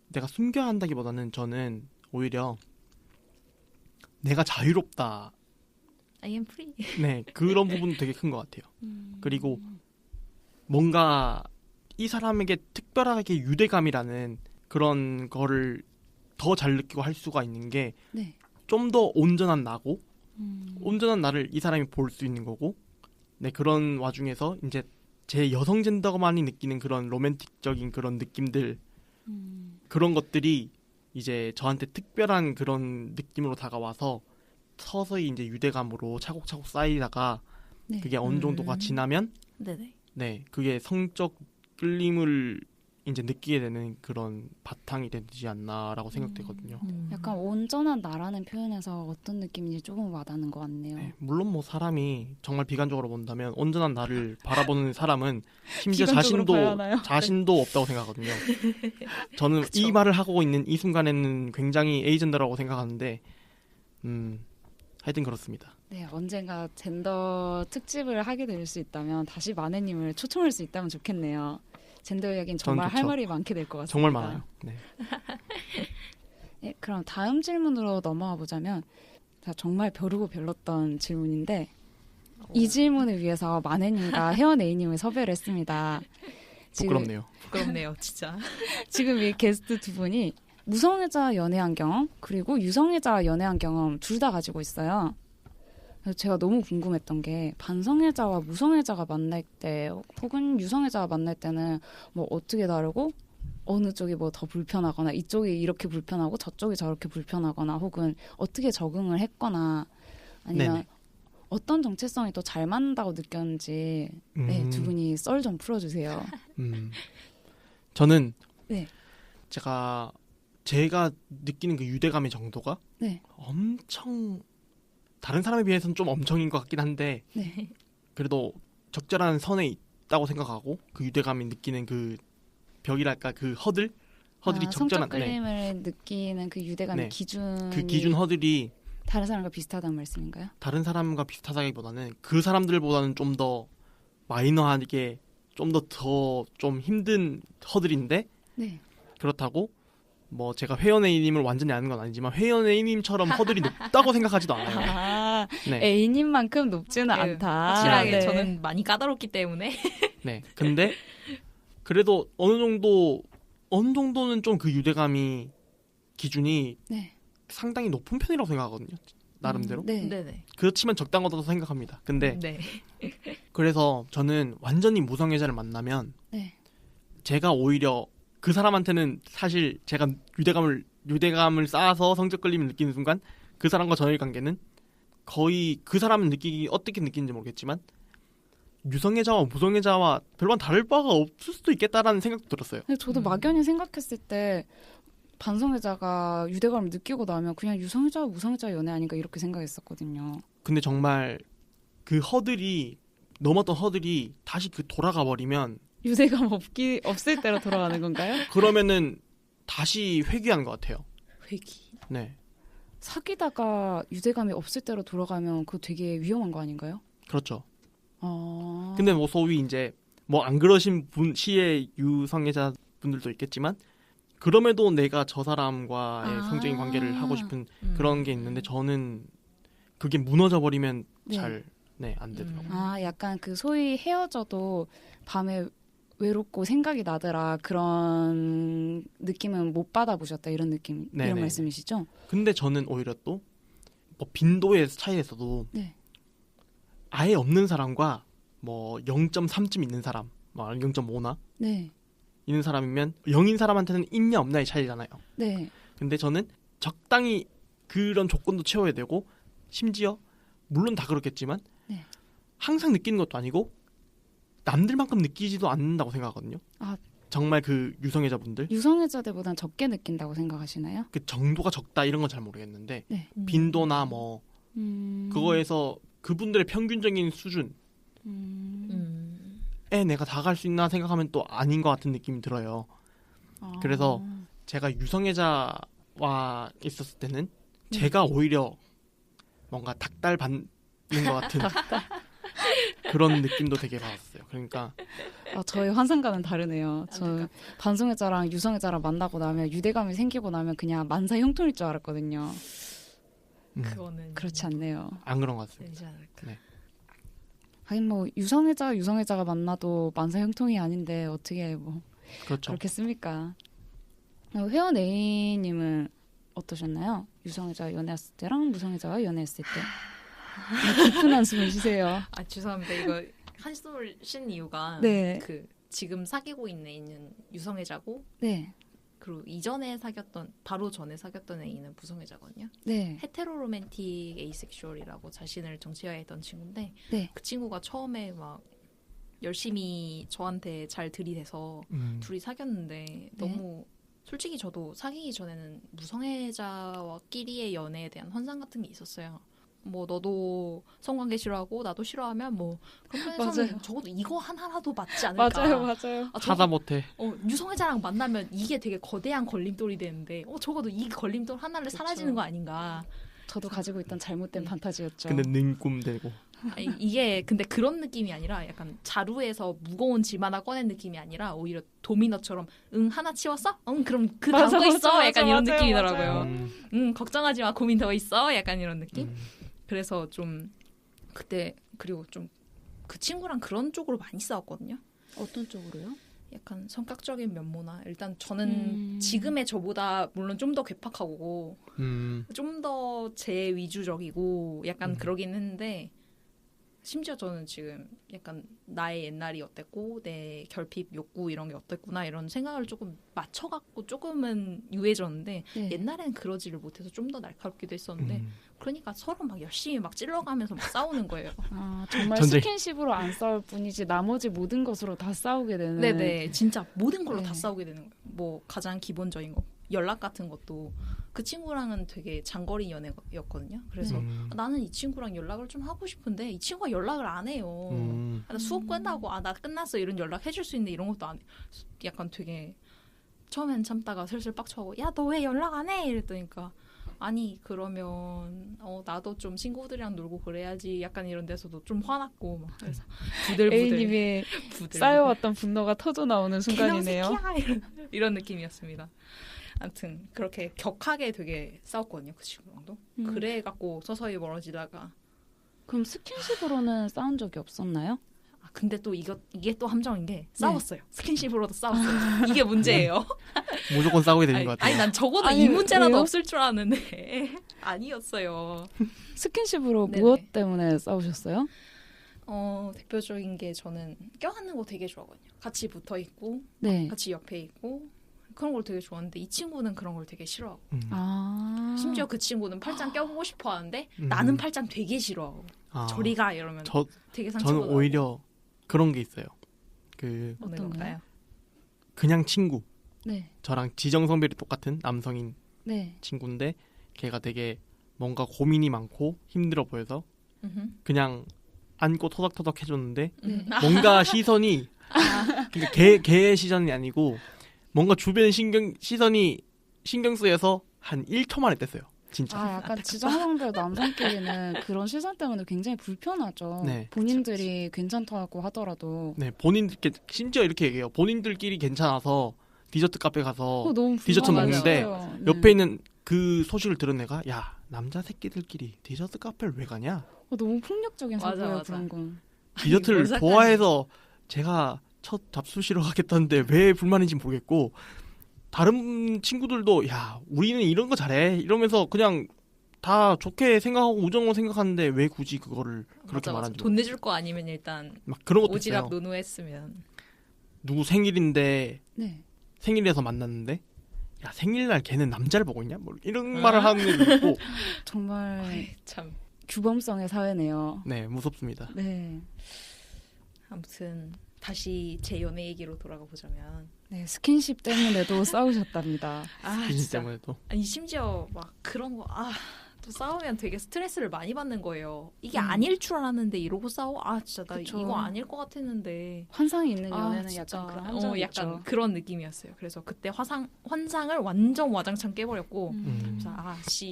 내가 숨겨야 한다기보다는 저는 오히려 내가 자유롭다. I am free. 네, 그런 부분도 되게 큰 것 같아요. 그리고 뭔가 이 사람에게 특별하게 유대감이라는 그런 거를 더 잘 느끼고 할 수가 있는 게 좀 더 온전한 나고 온전한 나를 이 사람이 볼 수 있는 거고 그런 와중에서 이제 제 여성 젠더만이 느끼는 그런 로맨틱적인 그런 느낌들 그런 것들이 이제 저한테 특별한 그런 느낌으로 다가와서 서서히 이제 유대감으로 차곡차곡 쌓이다가 그게 어느 정도가 지나면 그게 성적 끌림을 이제 느끼게 되는 그런 바탕이 되지 않나라고 생각되거든요. 약간 온전한 나라는 표현에서 어떤 느낌인지 조금 와닿는 것 같네요. 네, 물론 뭐 사람이 정말 비관적으로 본다면 온전한 나를 바라보는 사람은 심지어 비관적으로 봐야 하나요? 자신도 없다고 생각하거든요. 저는 그쵸. 이 말을 하고 있는 이 순간에는 굉장히 에이전더라고 생각하는데 하여튼 그렇습니다. 네, 언젠가 젠더 특집을 하게 될 수 있다면 다시 마네님을 초청할 수 있다면 좋겠네요. 젠더 이야기는 정말 할 말이 많게 될 것 같습니다. 정말 많아요. 네. 네, 그럼 다음 질문으로 넘어가 보자면 자, 정말 벼르고 별렀던 질문인데 이 질문을 위해서 마네님과 혜원A님을 섭외를 했습니다. 부끄럽네요. 부끄럽네요, 진짜. 지금 이 게스트 두 분이 무성애자 연애한 경험 그리고 유성애자 연애한 경험 둘 다 가지고 있어요. 그래서 제가 너무 궁금했던 게 반성애자와 무성애자가 만날 때 혹은 유성애자가 만날 때는 뭐 어떻게 다르고 어느 쪽이 뭐 더 불편하거나 이쪽이 이렇게 불편하고 저쪽이 저렇게 불편하거나 혹은 어떻게 적응을 했거나 아니면 네네. 어떤 정체성이 더 잘 맞는다고 느꼈는지 네, 두 분이 썰 좀 풀어주세요. 저는 네. 제가 느끼는 그 유대감의 정도가 네. 엄청 다른 사람에 비해서는 좀 엄청인 것 같긴 한데 네. 그래도 적절한 선에 있다고 생각하고 그 유대감이 느끼는 그 벽이랄까 그 허들이 적절한 성적 끌림을 느끼는 그 유대감의 네. 기준이 그 기준 허들이 다른 사람과 비슷하다는 말씀인가요? 다른 사람과 비슷하다기보다는 그 사람들보다는 좀 더 마이너하게 좀 좀 힘든 허들인데 네. 그렇다고 뭐 제가 회원A님을 완전히 아는 건 아니지만 회원A님처럼 허들이 높다고 생각하지도 않아요. 아, 네. A님만큼 높지는 네, 않다. 확실하게 네. 저는 많이 까다롭기 때문에. 네. 근데 그래도 어느 정도는 좀 그 유대감이 기준이 네. 상당히 높은 편이라고 생각하거든요. 나름대로. 네. 네네. 그렇지만 적당하다고 생각합니다. 근데 네. 그래서 저는 완전히 무성애자를 만나면 네. 제가 오히려 그 사람한테는 사실 제가 유대감을 쌓아서 성적 끌림을 느끼는 순간 그 사람과 저의 관계는 거의 그 사람은 어떻게 느끼는지 모르겠지만 유성애자와 무성애자와 별반 다를 바가 없을 수도 있겠다라는 생각도 들었어요. 근데 저도 막연히 생각했을 때 반성애자가 유대감을 느끼고 나면 그냥 유성애자와 무성애자 연애 아닌가 이렇게 생각했었거든요. 근데 정말 그 넘었던 허들이 다시 돌아가 버리면 유대감 없을 때로 돌아가는 건가요? 그러면은 다시 회귀하는 것 같아요. 회기. 네, 사귀다가 유대감이 없을 때로 돌아가면 그거 되게 위험한 거 아닌가요? 그렇죠. 아. 근데 뭐 소위 이제 뭐 안 그러신 시의 유성애자 분들도 있겠지만 그럼에도 내가 저 사람과의 성적인 관계를 하고 싶은 그런 게 있는데 저는 그게 무너져 버리면 네. 잘 안 되더라고요. 아, 약간 그 소위 헤어져도 밤에 외롭고 생각이 나더라 그런 느낌은 못 받아보셨다 이런 느낌 네네. 이런 말씀이시죠? 근데 저는 오히려 또 뭐 빈도의 차이에서도 네. 아예 없는 사람과 뭐 0.3쯤 있는 사람, 뭐 0.5나 네. 있는 사람이면 0인 사람한테는 있냐 없냐의 차이잖아요. 네. 근데 저는 적당히 그런 조건도 채워야 되고 심지어 물론 다 그렇겠지만 네. 항상 느끼는 것도 아니고 남들만큼 느끼지도 않는다고 생각하거든요. 아. 정말 그 유성애자분들 유성애자들보단 적게 느낀다고 생각하시나요? 그 정도가 적다 이런 건 잘 모르겠는데 네. 빈도나 뭐 그거에서 그분들의 평균적인 수준에 내가 다 갈 수 있나 생각하면 또 아닌 것 같은 느낌이 들어요. 그래서 제가 유성애자와 있었을 때는 제가 오히려 뭔가 닭달 받는 것 같은 그런 느낌도 되게 받았어요. 그러니까 저의 환상과는 다르네요. 저 반성애자랑 유성애자랑 만나고 나면 유대감이 생기고 나면 그냥 만사 형통일 줄 알았거든요. 그거는 그렇지 않네요. 안 그런 것 같습니다. 되지 않을까. 네. 하긴 뭐 유성애자가 만나도 만사 형통이 아닌데 어떻게 뭐 그렇죠. 그렇겠습니까? 회원 A님은 어떠셨나요? 유성애자 연애했을 때랑 무성애자와 연애했을 때. 깊은 한숨을 쉬세요. 아 죄송합니다. 이거 한숨을 쉰 이유가 네. 그 지금 사귀고 있는 유성애자고 네. 그리고 바로 전에 사귀었던 애는 무성애자거든요. 네. 헤테로 로맨틱 에이섹슈얼이라고 자신을 정체화했던 친구인데 네. 그 친구가 처음에 막 열심히 저한테 잘 들이대서 둘이 사귀었는데 너무 솔직히 저도 사귀기 전에는 무성애자와끼리의 연애에 대한 환상 같은 게 있었어요. 뭐 너도 성관계 싫어하고 나도 싫어하면 뭐 그런 적어도 이거 하나라도 맞지 않을까. 맞아요. 하다 못해. 유성애자랑 만나면 이게 되게 거대한 걸림돌이 되는데 적어도 이 걸림돌 하나를 사라지는 거 아닌가. 저도 가지고 있던 잘못된 판타지였죠. 근데 능꿈 되고. 이게 근데 그런 느낌이 아니라 약간 자루에서 무거운 짐 하나 꺼낸 느낌이 아니라 오히려 도미노처럼 하나 치웠어? 그럼 그 다음 거 있어? 약간 이런 느낌이더라고요. 걱정하지 마, 고민 더 있어? 약간 이런 느낌? 그래서 좀 그때 그리고 좀 그 친구랑 그런 쪽으로 많이 싸웠거든요. 어떤 쪽으로요? 약간 성격적인 면모나 일단 저는 지금의 저보다 물론 좀 더 괴팍하고 좀 더 제 위주적이고 약간 그러긴 했는데 심지어 저는 지금 약간 나의 옛날이 어땠고 내 결핍 욕구 이런 게 어땠구나 이런 생각을 조금 맞춰갖고 조금은 유해졌는데 옛날에는 그러지를 못해서 좀 더 날카롭기도 했었는데 그러니까 서로 막 열심히 막 찔러가면서 막 싸우는 거예요. 정말 스킨십으로 안 싸울 뿐이지 나머지 모든 것으로 다 싸우게 되는. 네네, 진짜 모든 걸로 다 싸우게 되는 거예요. 뭐 가장 기본적인 거 연락 같은 것도 그 친구랑은 되게 장거리 연애였거든요. 그래서 나는 이 친구랑 연락을 좀 하고 싶은데 이 친구가 연락을 안 해요. 나 수업 끝나고 나 끝났어 이런 연락 해줄 수 있는데 이런 것도 안 해. 약간 되게 처음엔 참다가 슬슬 빡쳐하고 야 너 왜 연락 안 해? 이랬더니까 아니 그러면 나도 좀 친구들이랑 놀고 그래야지 약간 이런 데서도 좀 화났고 막 그래서 부들부들 A님의 쌓여왔던 분노가 터져 나오는 순간이네요. 이런 느낌이었습니다. 아무튼 그렇게 격하게 되게 싸웠거든요. 그 친구랑도. 그래갖고 서서히 멀어지다가. 그럼 스킨십으로는 싸운 적이 없었나요? 근데 또 이게 또 함정인 게 싸웠어요. 스킨십으로도 싸웠어요. 이게 문제예요. 무조건 싸우게 되는 것 같아요. 아니 난 적어도 이 문제라도 없을 줄 알았는데 아니었어요. 스킨십으로 무엇 때문에 싸우셨어요? 대표적인 게 저는 껴안는 거 되게 좋아하거든요. 같이 붙어 있고 같이 옆에 있고 그런 걸 되게 좋아하는데 이 친구는 그런 걸 되게 싫어하고 심지어 그 친구는 팔짱 껴보고 싶어 하는데 나는 팔짱 되게 싫어하고 저리 가 이러면 되게 상처받아요. 저는 오히려 그런 게 있어요. 어떤 건가요? 그냥 친구. 네. 저랑 지정성별이 똑같은 남성인 친구인데 걔가 되게 뭔가 고민이 많고 힘들어 보여서 그냥 안고 토닥토닥 해줬는데 뭔가 시선이 그러니까 걔의 시선이 아니고 뭔가 주변 시선이 신경 쓰여서 한 1초 만에 뗐어요. 진짜. 약간 지정성별 남성끼리는 그런 시선 때문에 굉장히 불편하죠. 본인들이 괜찮다고 하더라도. 본인들 심지어 이렇게 얘기해요. 본인들끼리 괜찮아서 디저트 카페 가서 디저트 먹는데 옆에 있는 그 소식을 들은 애가 야 남자 새끼들끼리 디저트 카페를 왜 가냐? 너무 폭력적인 사고예요 그런 건. 디저트를 좋아해서 제가 첫 잡수시러 가겠다는데 왜 불만인지 모르겠고 다른 친구들도 야 우리는 이런 거 잘해 이러면서 그냥 다 좋게 생각하고 우정으로 생각하는데 왜 굳이 그거를 그렇게 말하는지. 돈 내줄 거 아니면 일단 막 그런 것도 오지랖 있어요. 노노했으면 누구 생일인데 생일에서 만났는데 야 생일날 걔는 남자를 보고 있냐? 뭐 이런 말을 하는 애도 있고 정말 참 규범성의 사회네요. 네 무섭습니다. 아무튼 다시 제 연애 얘기로 돌아가 보자면 스킨십 때문에도 싸우셨답니다. 스킨십 때문에도. 아니 심지어 막 그런 거 또 싸우면 되게 스트레스를 많이 받는 거예요. 이게 아닐 줄 알았는데 이러고 싸워? 진짜 나 이거 아닐 것 같았는데. 환상이 있는 연애는 약간 그런 함정이 약간 있죠. 그런 느낌이었어요. 그래서 그때 환상을 완전 와장창 깨버렸고 그래서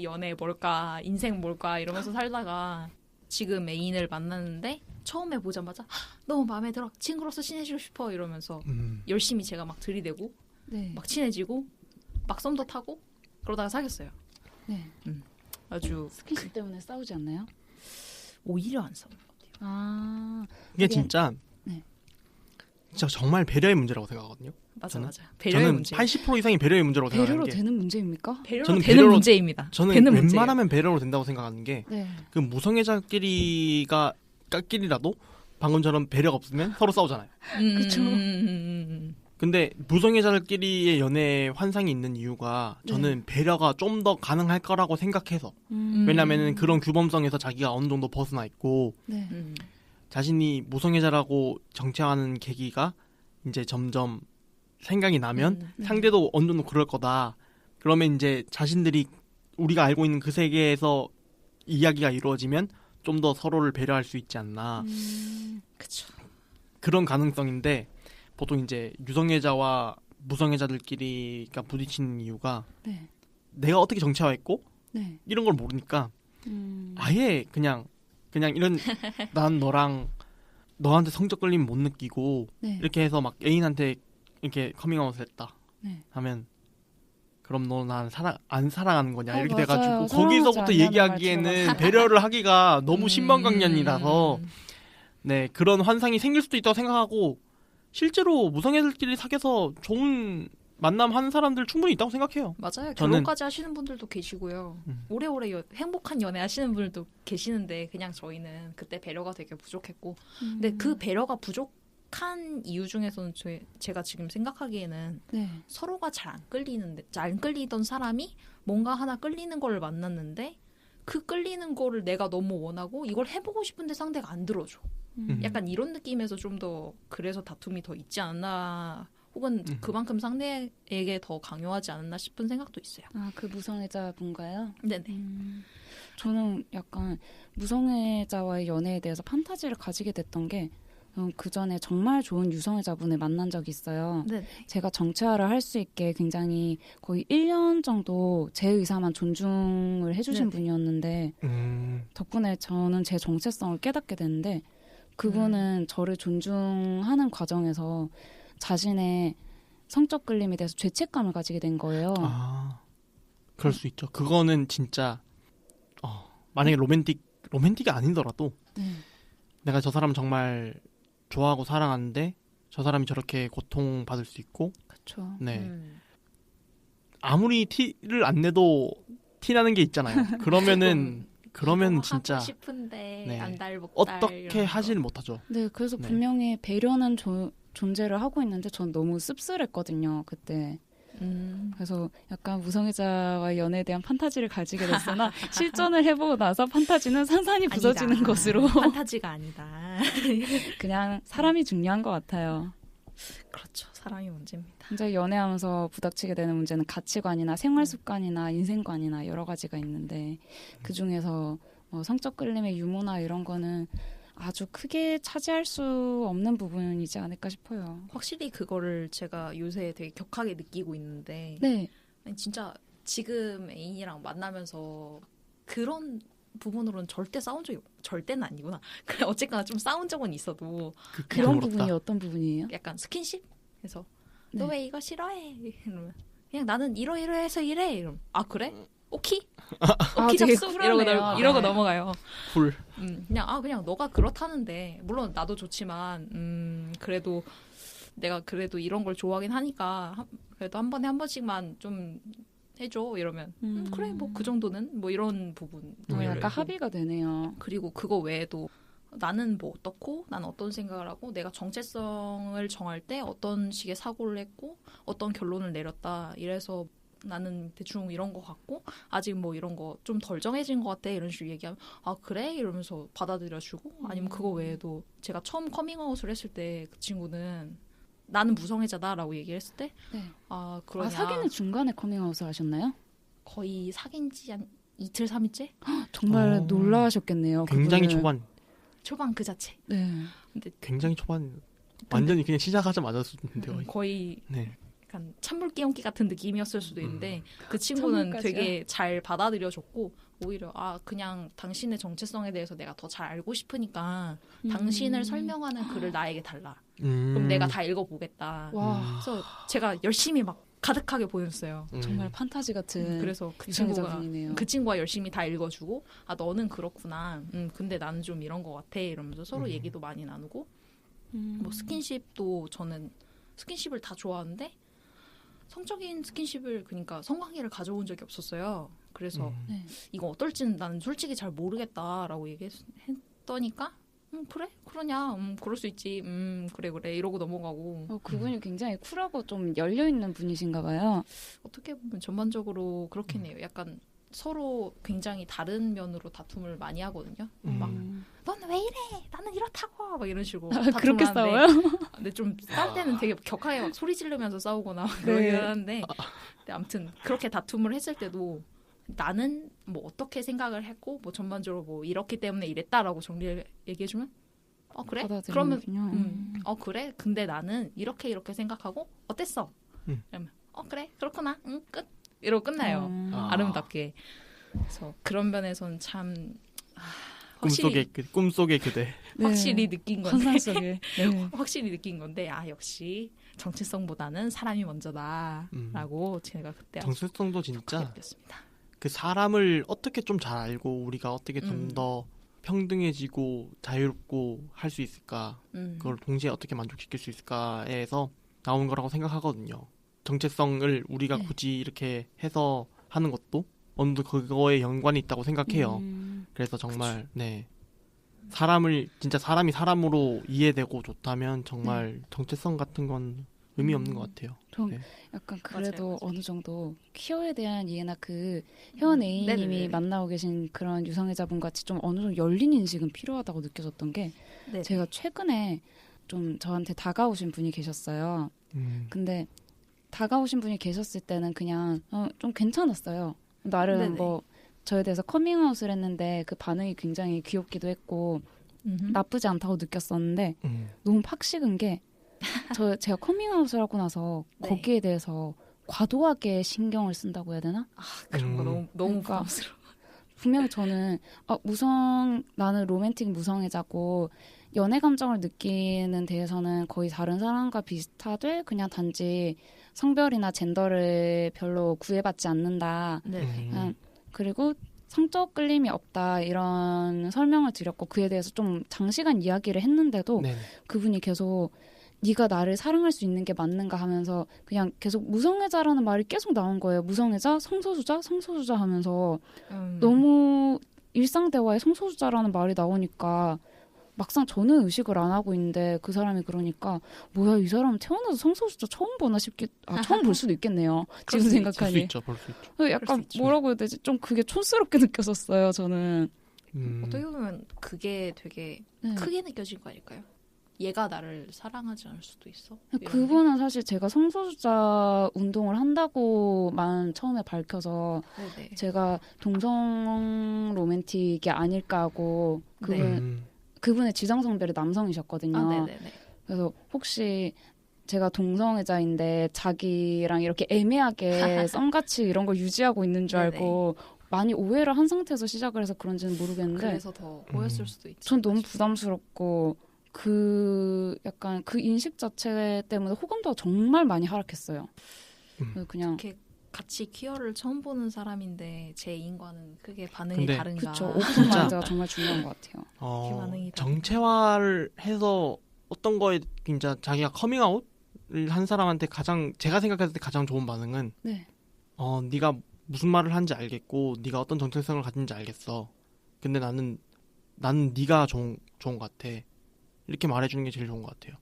연애 뭘까 인생 뭘까 이러면서 살다가 지금 애인을 만났는데 처음에 보자마자 너무 마음에 들어 친구로서 친해지고 싶어 이러면서 열심히 제가 막 들이대고 막 친해지고 막 썸도 타고 그러다가 사귀었어요. 아주 스킨십 때문에 싸우지 않나요? 오히려 안 싸우는 것 같아요. 이게 진짜 정말 배려의 문제라고 생각하거든요. 맞아요. 배려의 문제. 80% 이상이 배려의 문제라고 생각하는 게. 배려로 되는 문제입니까? 배려로 되는 문제입니다. 저는 되는 웬만하면 문제예요. 배려로 된다고 생각하는 게 그 무성애자끼리라도 방금처럼 배려가 없으면 서로 싸우잖아요. 그렇죠. 근데 무성애자들끼리의 연애 환상이 있는 이유가 저는 배려가 좀 더 가능할 거라고 생각해서 왜냐면은 그런 규범성에서 자기가 어느 정도 벗어나 있고 자신이 무성애자라고 정체하는 계기가 이제 점점 생각이 나면 상대도 어느 정도 그럴 거다. 그러면 이제 자신들이 우리가 알고 있는 그 세계에서 이야기가 이루어지면 좀 더 서로를 배려할 수 있지 않나. 그쵸. 그런 가능성인데 보통 이제 유성애자와 무성애자들끼리가 부딪히는 이유가 네. 내가 어떻게 정체화했고 네. 이런 걸 모르니까 아예 그냥 이런 난 너한테 성적 끌림 못 느끼고 네. 이렇게 해서 막 애인한테 이렇게 커밍아웃을 했다 네. 하면 그럼 너 난 안 사랑하는 거냐 이렇게 맞아요. 돼가지고 거기서부터 얘기하기에는 배려를 하기가 너무 신명강연이라서 네 그런 환상이 생길 수도 있다고 생각하고 실제로 무성애들끼리 사귀어서 좋은 만남 하는 사람들 충분히 있다고 생각해요. 맞아요. 결혼까지 하시는 분들도 계시고요. 오래오래 행복한 연애 하시는 분들도 계시는데 그냥 저희는 그때 배려가 되게 부족했고 근데 그 배려가 부족한 이유 중에서는 제가 지금 생각하기에는 네. 서로가 잘 안 끌리던 사람이 뭔가 하나 끌리는 거를 만났는데 그 끌리는 거를 내가 너무 원하고 이걸 해보고 싶은데 상대가 안 들어줘. 약간 이런 느낌에서 좀 더 그래서 다툼이 더 있지 않나 혹은 그만큼 상대에게 더 강요하지 않았나 싶은 생각도 있어요. 아, 그 무성애자 분가요? 네네. 저는 약간 무성애자와의 연애에 대해서 판타지를 가지게 됐던 게 그 전에 정말 좋은 유성애자분을 만난 적이 있어요. 네네. 제가 정체화를 할 수 있게 굉장히 거의 1년 정도 제 의사만 존중을 해주신 네네. 분이었는데 덕분에 저는 제 정체성을 깨닫게 됐는데 그분은 저를 존중하는 과정에서 자신의 성적 끌림에 대해서 죄책감을 가지게 된 거예요. 아, 그럴 수 있죠. 그거는 진짜 만약에 로맨틱이 아니더라도 내가 저 사람 정말 좋아하고 사랑하는데 저 사람이 저렇게 고통받을 수 있고 그렇죠. 네. 아무리 티를 안 내도 티 나는 게 있잖아요. 그러면 진짜 하고 싶은데 네. 안달복달 어떻게 하지는 못하죠. 네, 그래서 네. 분명히 배려는 존재를 하고 있는데 전 너무 씁쓸했거든요, 그때. 그래서 약간 무성애자와의 연애에 대한 판타지를 가지게 됐으나 실전을 해보고 나서 판타지는 산산이 부서지는 아니다. 것으로 판타지가 아니다. 그냥 사람이 중요한 것 같아요. 그렇죠. 사람이 문제입니다. 진짜 연애하면서 부닥치게 되는 문제는 가치관이나 생활 습관이나 인생관이나 여러 가지가 있는데 그중에서 성적 끌림의 유무나 이런 거는 아주 크게 차지할 수 없는 부분이지 않을까 싶어요. 확실히 그거를 제가 요새 되게 격하게 느끼고 있는데 네. 아니, 진짜 지금 애인이랑 만나면서 그런 부분으로는 절대는 아니구나. 그래 어쨌거나 좀 싸운 적은 있어도 그런 부분이 어떤 부분이에요? 약간 스킨십? 그래서 네. 너 왜 이거 싫어해? 이러면 그냥 나는 이러해서 이래. 이러면 아 그래? 오케이? 오케이 되게 접수? 쿨하네요. 이러고 네. 넘어가요. 쿨. 그냥 너가 그렇다는데 물론 나도 좋지만 그래도 내가 그래도 이런 걸 좋아하긴 하니까 그래도 한 번에 한 번씩만 좀 해줘 이러면 그래 뭐 그 정도는 뭐 이런 부분 약간 합의가 되네요. 그리고 그거 외에도 나는 뭐 어떻고 나는 어떤 생각을 하고 내가 정체성을 정할 때 어떤 식의 사고를 했고 어떤 결론을 내렸다 이래서 나는 대충 이런 거 같고 아직 뭐 이런 거 좀 덜 정해진 것 같아 이런 식으로 얘기하면 아 그래? 이러면서 받아들여주고 아니면 그거 외에도 제가 처음 커밍아웃을 했을 때 그 친구는 나는 무성애자다라고 얘기를 했을 때 네. 아 그러냐 사귀는 중간에 커밍아웃을 하셨나요? 거의 사귄 지 한 이틀 3일째? 정말 놀라셨겠네요. 굉장히 그분을. 초반 그 자체. 네. 근데 굉장히 초반 완전히 그냥 시작하자마자 였는데요. 거의 네. 약간 찬물 끼얹기 같은 느낌이었을 수도 있는데 그 친구는 찬물까지요? 되게 잘 받아들여줬고 오히려 그냥 당신의 정체성에 대해서 내가 더 잘 알고 싶으니까 당신을 설명하는 글을 나에게 달라. 그럼 내가 다 읽어보겠다. 와. 그래서 제가 열심히 막 가득하게 보냈어요. 정말 판타지 같은 그래서 유성애자분이네요. 그 친구가 열심히 다 읽어주고 너는 그렇구나. 근데 나는 좀 이런 것 같아. 이러면서 서로 얘기도 많이 나누고 뭐 스킨십도 저는 스킨십을 다 좋아하는데 성적인 스킨십을 그러니까 성관계를 가져본 적이 없었어요. 그래서 네. 이거 어떨지는 나는 솔직히 잘 모르겠다라고 얘기했더니까 그래? 그러냐? 그럴 수 있지. 그래 이러고 넘어가고. 그분이 굉장히 쿨하고 좀 열려있는 분이신가 봐요. 어떻게 보면 전반적으로 그렇긴 해요. 약간 서로 굉장히 다른 면으로 다툼을 많이 하거든요. 막 넌 왜 이래? 나는 이렇다고 막 이런 식으로 그렇게 싸워요? 근데 좀 싸울 때는 되게 격하게 막 소리 지르면서 싸우거나 네. 그러긴 하는데 근데 아무튼 그렇게 다툼을 했을 때도 나는 뭐 어떻게 생각을 했고 뭐 전반적으로 뭐 이렇기 때문에 이랬다라고 정리를 얘기해주면 그래? 그러면 그래? 근데 나는 이렇게 생각하고 어땠어? 이러면 그래? 그렇구나. 응? 끝. 이러고 끝나요. 아름답게. 그래서 그런 면에서는 참 확실히 꿈속의 그대. 확실히 느낀 건데 환상 속에 확실히 느낀 건데 역시 정체성보다는 사람이 먼저다라고 제가 그때 정체성도 진짜 느꼈습니다. 그 사람을 어떻게 좀 잘 알고 우리가 어떻게 좀 더 평등해지고 자유롭고 할 수 있을까, 그걸 동시에 어떻게 만족시킬 수 있을까에서 나온 거라고 생각하거든요. 정체성을 우리가 굳이 이렇게 해서 하는 것도 어느 정도 그거에 연관이 있다고 생각해요. 그래서 정말 네, 사람을 진짜 사람이 사람으로 이해되고 좋다면 정말 정체성 같은 건 의미 없는 것 같아요. 좀 네. 약간 그래도 맞아요. 어느 정도 퀴어에 대한 이해나 그 회원 A님이 만나고 계신 그런 유성애자분 같이 좀 어느 정도 열린 인식은 필요하다고 느껴졌던 게 제가 최근에 좀 저한테 다가오신 분이 계셨어요. 근데 다가오신 분이 계셨을 때는 그냥 좀 괜찮았어요. 나름 뭐 저에 대해서 커밍아웃을 했는데 그 반응이 굉장히 귀엽기도 했고 나쁘지 않다고 느꼈었는데 너무 팍 식은 게 제가 커밍아웃을 하고 나서 거기에 대해서 과도하게 신경을 쓴다고 해야 되나? 그런 거 너무 그러니까 부담스러워. 분명히 저는 나는 로맨틱 무성애자고 연애 감정을 느끼는 데에서는 거의 다른 사람과 비슷하되 그냥 단지 성별이나 젠더를 별로 구애받지 않는다. 그리고 성적 끌림이 없다 이런 설명을 드렸고 그에 대해서 좀 장시간 이야기를 했는데도 그분이 계속 네가 나를 사랑할 수 있는 게 맞는가 하면서 그냥 계속 무성애자라는 말이 계속 나온 거예요. 무성애자, 성소수자 하면서 너무 일상 대화에 성소수자라는 말이 나오니까 막상 저는 의식을 안 하고 있는데 그 사람이 그러니까 뭐야 이 사람 태어나서 성소수자 처음 보나 처음 볼 수도 있겠네요. 지금 생각하니. 볼 수 있죠. 약간 뭐라고 해야 되지? 좀 그게 촌스럽게 느껴졌어요. 저는. 어떻게 보면 그게 되게 크게 느껴진 거 아닐까요? 얘가 나를 사랑하지 않을 수도 있어. 그분은 사실 제가 성소수자 운동을 한다고만 처음에 밝혀서 제가 동성 로맨틱이 아닐까 하고 그분의 지정 성별이 남성이셨거든요. 그래서 혹시 제가 동성애자인데 자기랑 이렇게 애매하게 썸같이 이런 걸 유지하고 있는 줄 알고 많이 오해를 한 상태에서 시작을 해서 그런지는 모르겠는데 그래서 더 보였을 수도 있죠. 전 너무 부담스럽고 약간 그 인식 자체 때문에 호감도가 정말 많이 하락했어요. 그냥 이렇게 같이 퀴어를 처음 보는 사람인데 제 애인과는 크게 반응이 다른가. 그렇죠. 오픈 마인드가 정말 중요한 것 같아요. 정체화를 해서 어떤 거에 진짜 자기가 커밍아웃을 한 사람한테 제가 생각했을 때 가장 좋은 반응은 네가 무슨 말을 하는지 알겠고 네가 어떤 정체성을 가진지 알겠어. 근데 나는 네가 좋은 것 같아. 이렇게 말해주는 게 제일 좋은 것 같아요.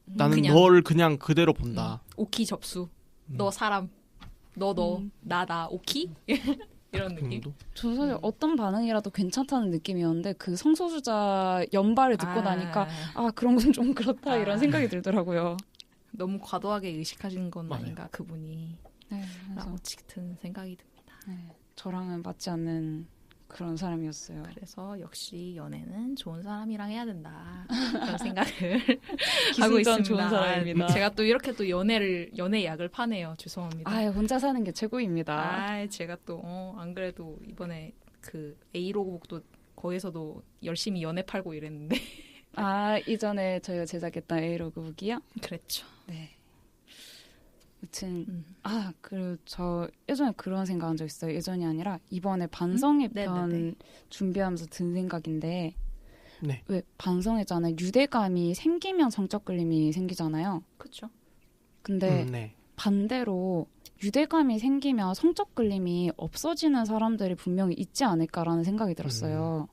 나는 너를 그냥 그대로 본다. 오키 접수. 너 사람. 너 나 오키? 이런 느낌. 저 사실 어떤 반응이라도 괜찮다는 느낌이었는데 그 성소수자 연발을 듣고 나니까 그런 건 좀 그렇다 이런 생각이 들더라고요. 너무 과도하게 의식하시는 건 아닌가 그분이. 그래서 라고 짙은 생각이 듭니다. 저랑은 맞지 않는 그런 사람이었어요. 그래서 역시 연애는 좋은 사람이랑 해야 된다. 그런 생각을 하고 있습니다. 좋은 사람입니다. 제가 또 이렇게 또 연애 약을 파네요. 죄송합니다. 혼자 사는 게 최고입니다. 제가 또 안 그래도 이번에 그 A로그북도 거기서도 열심히 연애 팔고 이랬는데. 이전에 저희가 제작했던 A로그북이요? 그랬죠. 네. 여튼 그리고 저 예전에 그런 생각한 적 있어요. 예전이 아니라 이번에 반성회 편 준비하면서 든 생각인데 왜 반성회잖아요. 유대감이 생기면 성적 끌림이 생기잖아요. 그렇죠. 근데 반대로 유대감이 생기면 성적 끌림이 없어지는 사람들이 분명히 있지 않을까라는 생각이 들었어요.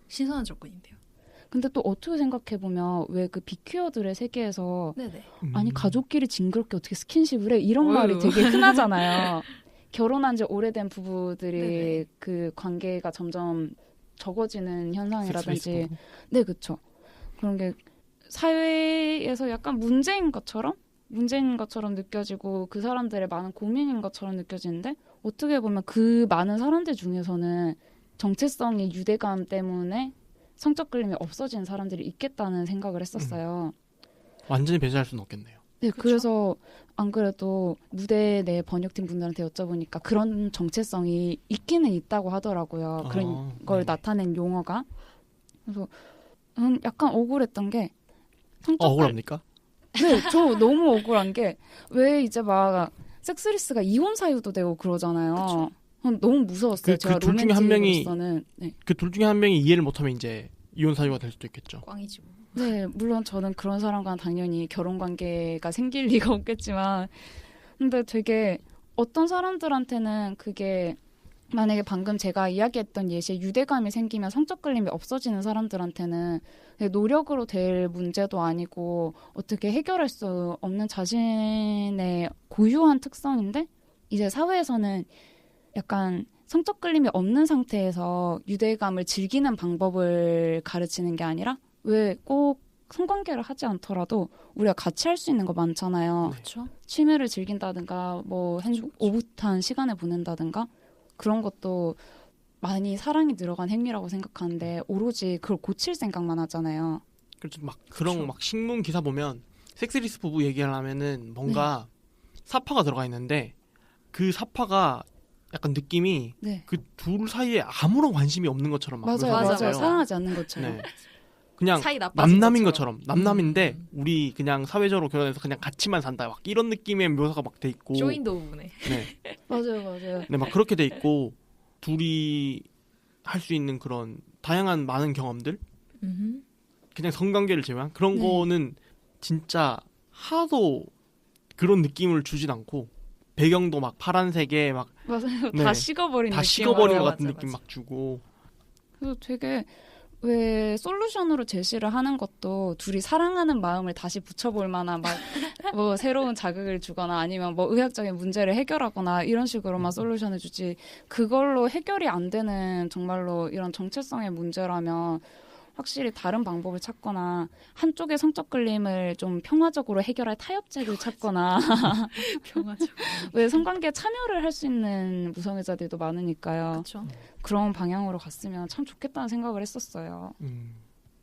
신선한 접근인데요. 근데 또 어떻게 생각해보면 왜 그 비퀴어들의 세계에서 아니 가족끼리 징그럽게 어떻게 스킨십을 해? 이런 말이 되게 흔하잖아요. 결혼한 지 오래된 부부들이 그 관계가 점점 적어지는 현상이라든지 섹스리스트 네, 그렇죠. 그런 게 사회에서 약간 문제인 것처럼 느껴지고 그 사람들의 많은 고민인 것처럼 느껴지는데 어떻게 보면 그 많은 사람들 중에서는 정체성이 유대감 때문에 성적 끌림이 없어진 사람들이 있겠다는 생각을 했었어요. 완전히 배제할 수는 없겠네요. 네, 그쵸? 그래서 안 그래도 무대 내 번역팀 분들한테 여쭤보니까 그런 정체성이 있기는 있다고 하더라고요. 그런 걸 네. 나타낸 용어가. 그래서 약간 억울했던 게 억울합니까? 네, 저 너무 억울한 게 왜 이제 막 섹스리스가 이혼 사유도 되고 그러잖아요. 너무 무서웠어요. 제가 둘 중에 한 명이 로맨틱으로서는. 네. 그 둘 중에 한 명이 이해를 못하면 이제 이혼 사유가 될 수도 있겠죠. 꽝이지 뭐. 네, 물론 저는 그런 사람과는 당연히 결혼 관계가 생길 리가 없겠지만, 근데 되게 어떤 사람들한테는 그게 만약에 방금 제가 이야기했던 예시에 유대감이 생기면 성적 끌림이 없어지는 사람들한테는 노력으로 될 문제도 아니고 어떻게 해결할 수 없는 자신의 고유한 특성인데 이제 사회에서는 약간 성적 끌림이 없는 상태에서 유대감을 즐기는 방법을 가르치는 게 아니라 왜 꼭 성관계를 하지 않더라도 우리가 같이 할 수 있는 거 많잖아요. 그렇죠. 취미를 즐긴다든가 뭐 오붓한 시간을 보낸다든가 그런 것도 많이 사랑이 들어간 행위라고 생각하는데 오로지 그걸 고칠 생각만 하잖아요. 그래서 막 그런 막 신문 기사 보면 섹스리스 부부 얘기하려면은 뭔가 사파가 들어가 있는데 그 사파가 약간 느낌이 네. 그 둘 사이에 아무런 관심이 없는 것처럼 막 맞아요, 묘사가 맞아요. 있어요. 사랑하지 않는 것처럼. 네. 그냥 사이 나빠진 남남인 것처럼 남남인데 음. 우리 그냥 사회적으로 결혼해서 그냥 같이만 산다 막 이런 느낌의 묘사가 막 돼 있고 조인도 부분에. 네. 맞아요. 네, 막 그렇게 돼 있고 둘이 할 수 있는 그런 다양한 많은 경험들 그냥 성관계를 제외한 그런 네. 거는 진짜 하나도 그런 느낌을 주진 않고 배경도 막 파란색에 막 맞아요. 네. 다 식어버린 다 느낌으로. 식어버린 것 같은 맞아, 느낌 맞아. 막 주고 그래서 되게 왜 솔루션으로 제시를 하는 것도 둘이 사랑하는 마음을 다시 붙여볼 만한 막 뭐 새로운 자극을 주거나 아니면 뭐 의학적인 문제를 해결하거나 이런 식으로만 솔루션을 주지 그걸로 해결이 안 되는 정말로 이런 정체성의 문제라면 확실히 다른 방법을 찾거나 한쪽의 성적 끌림을 좀 평화적으로 해결할 타협책을 찾거나 평화적. 왜 성관계에 참여를 할 수 있는 무성애자들도 많으니까요. 그렇죠. 그런 방향으로 갔으면 참 좋겠다는 생각을 했었어요.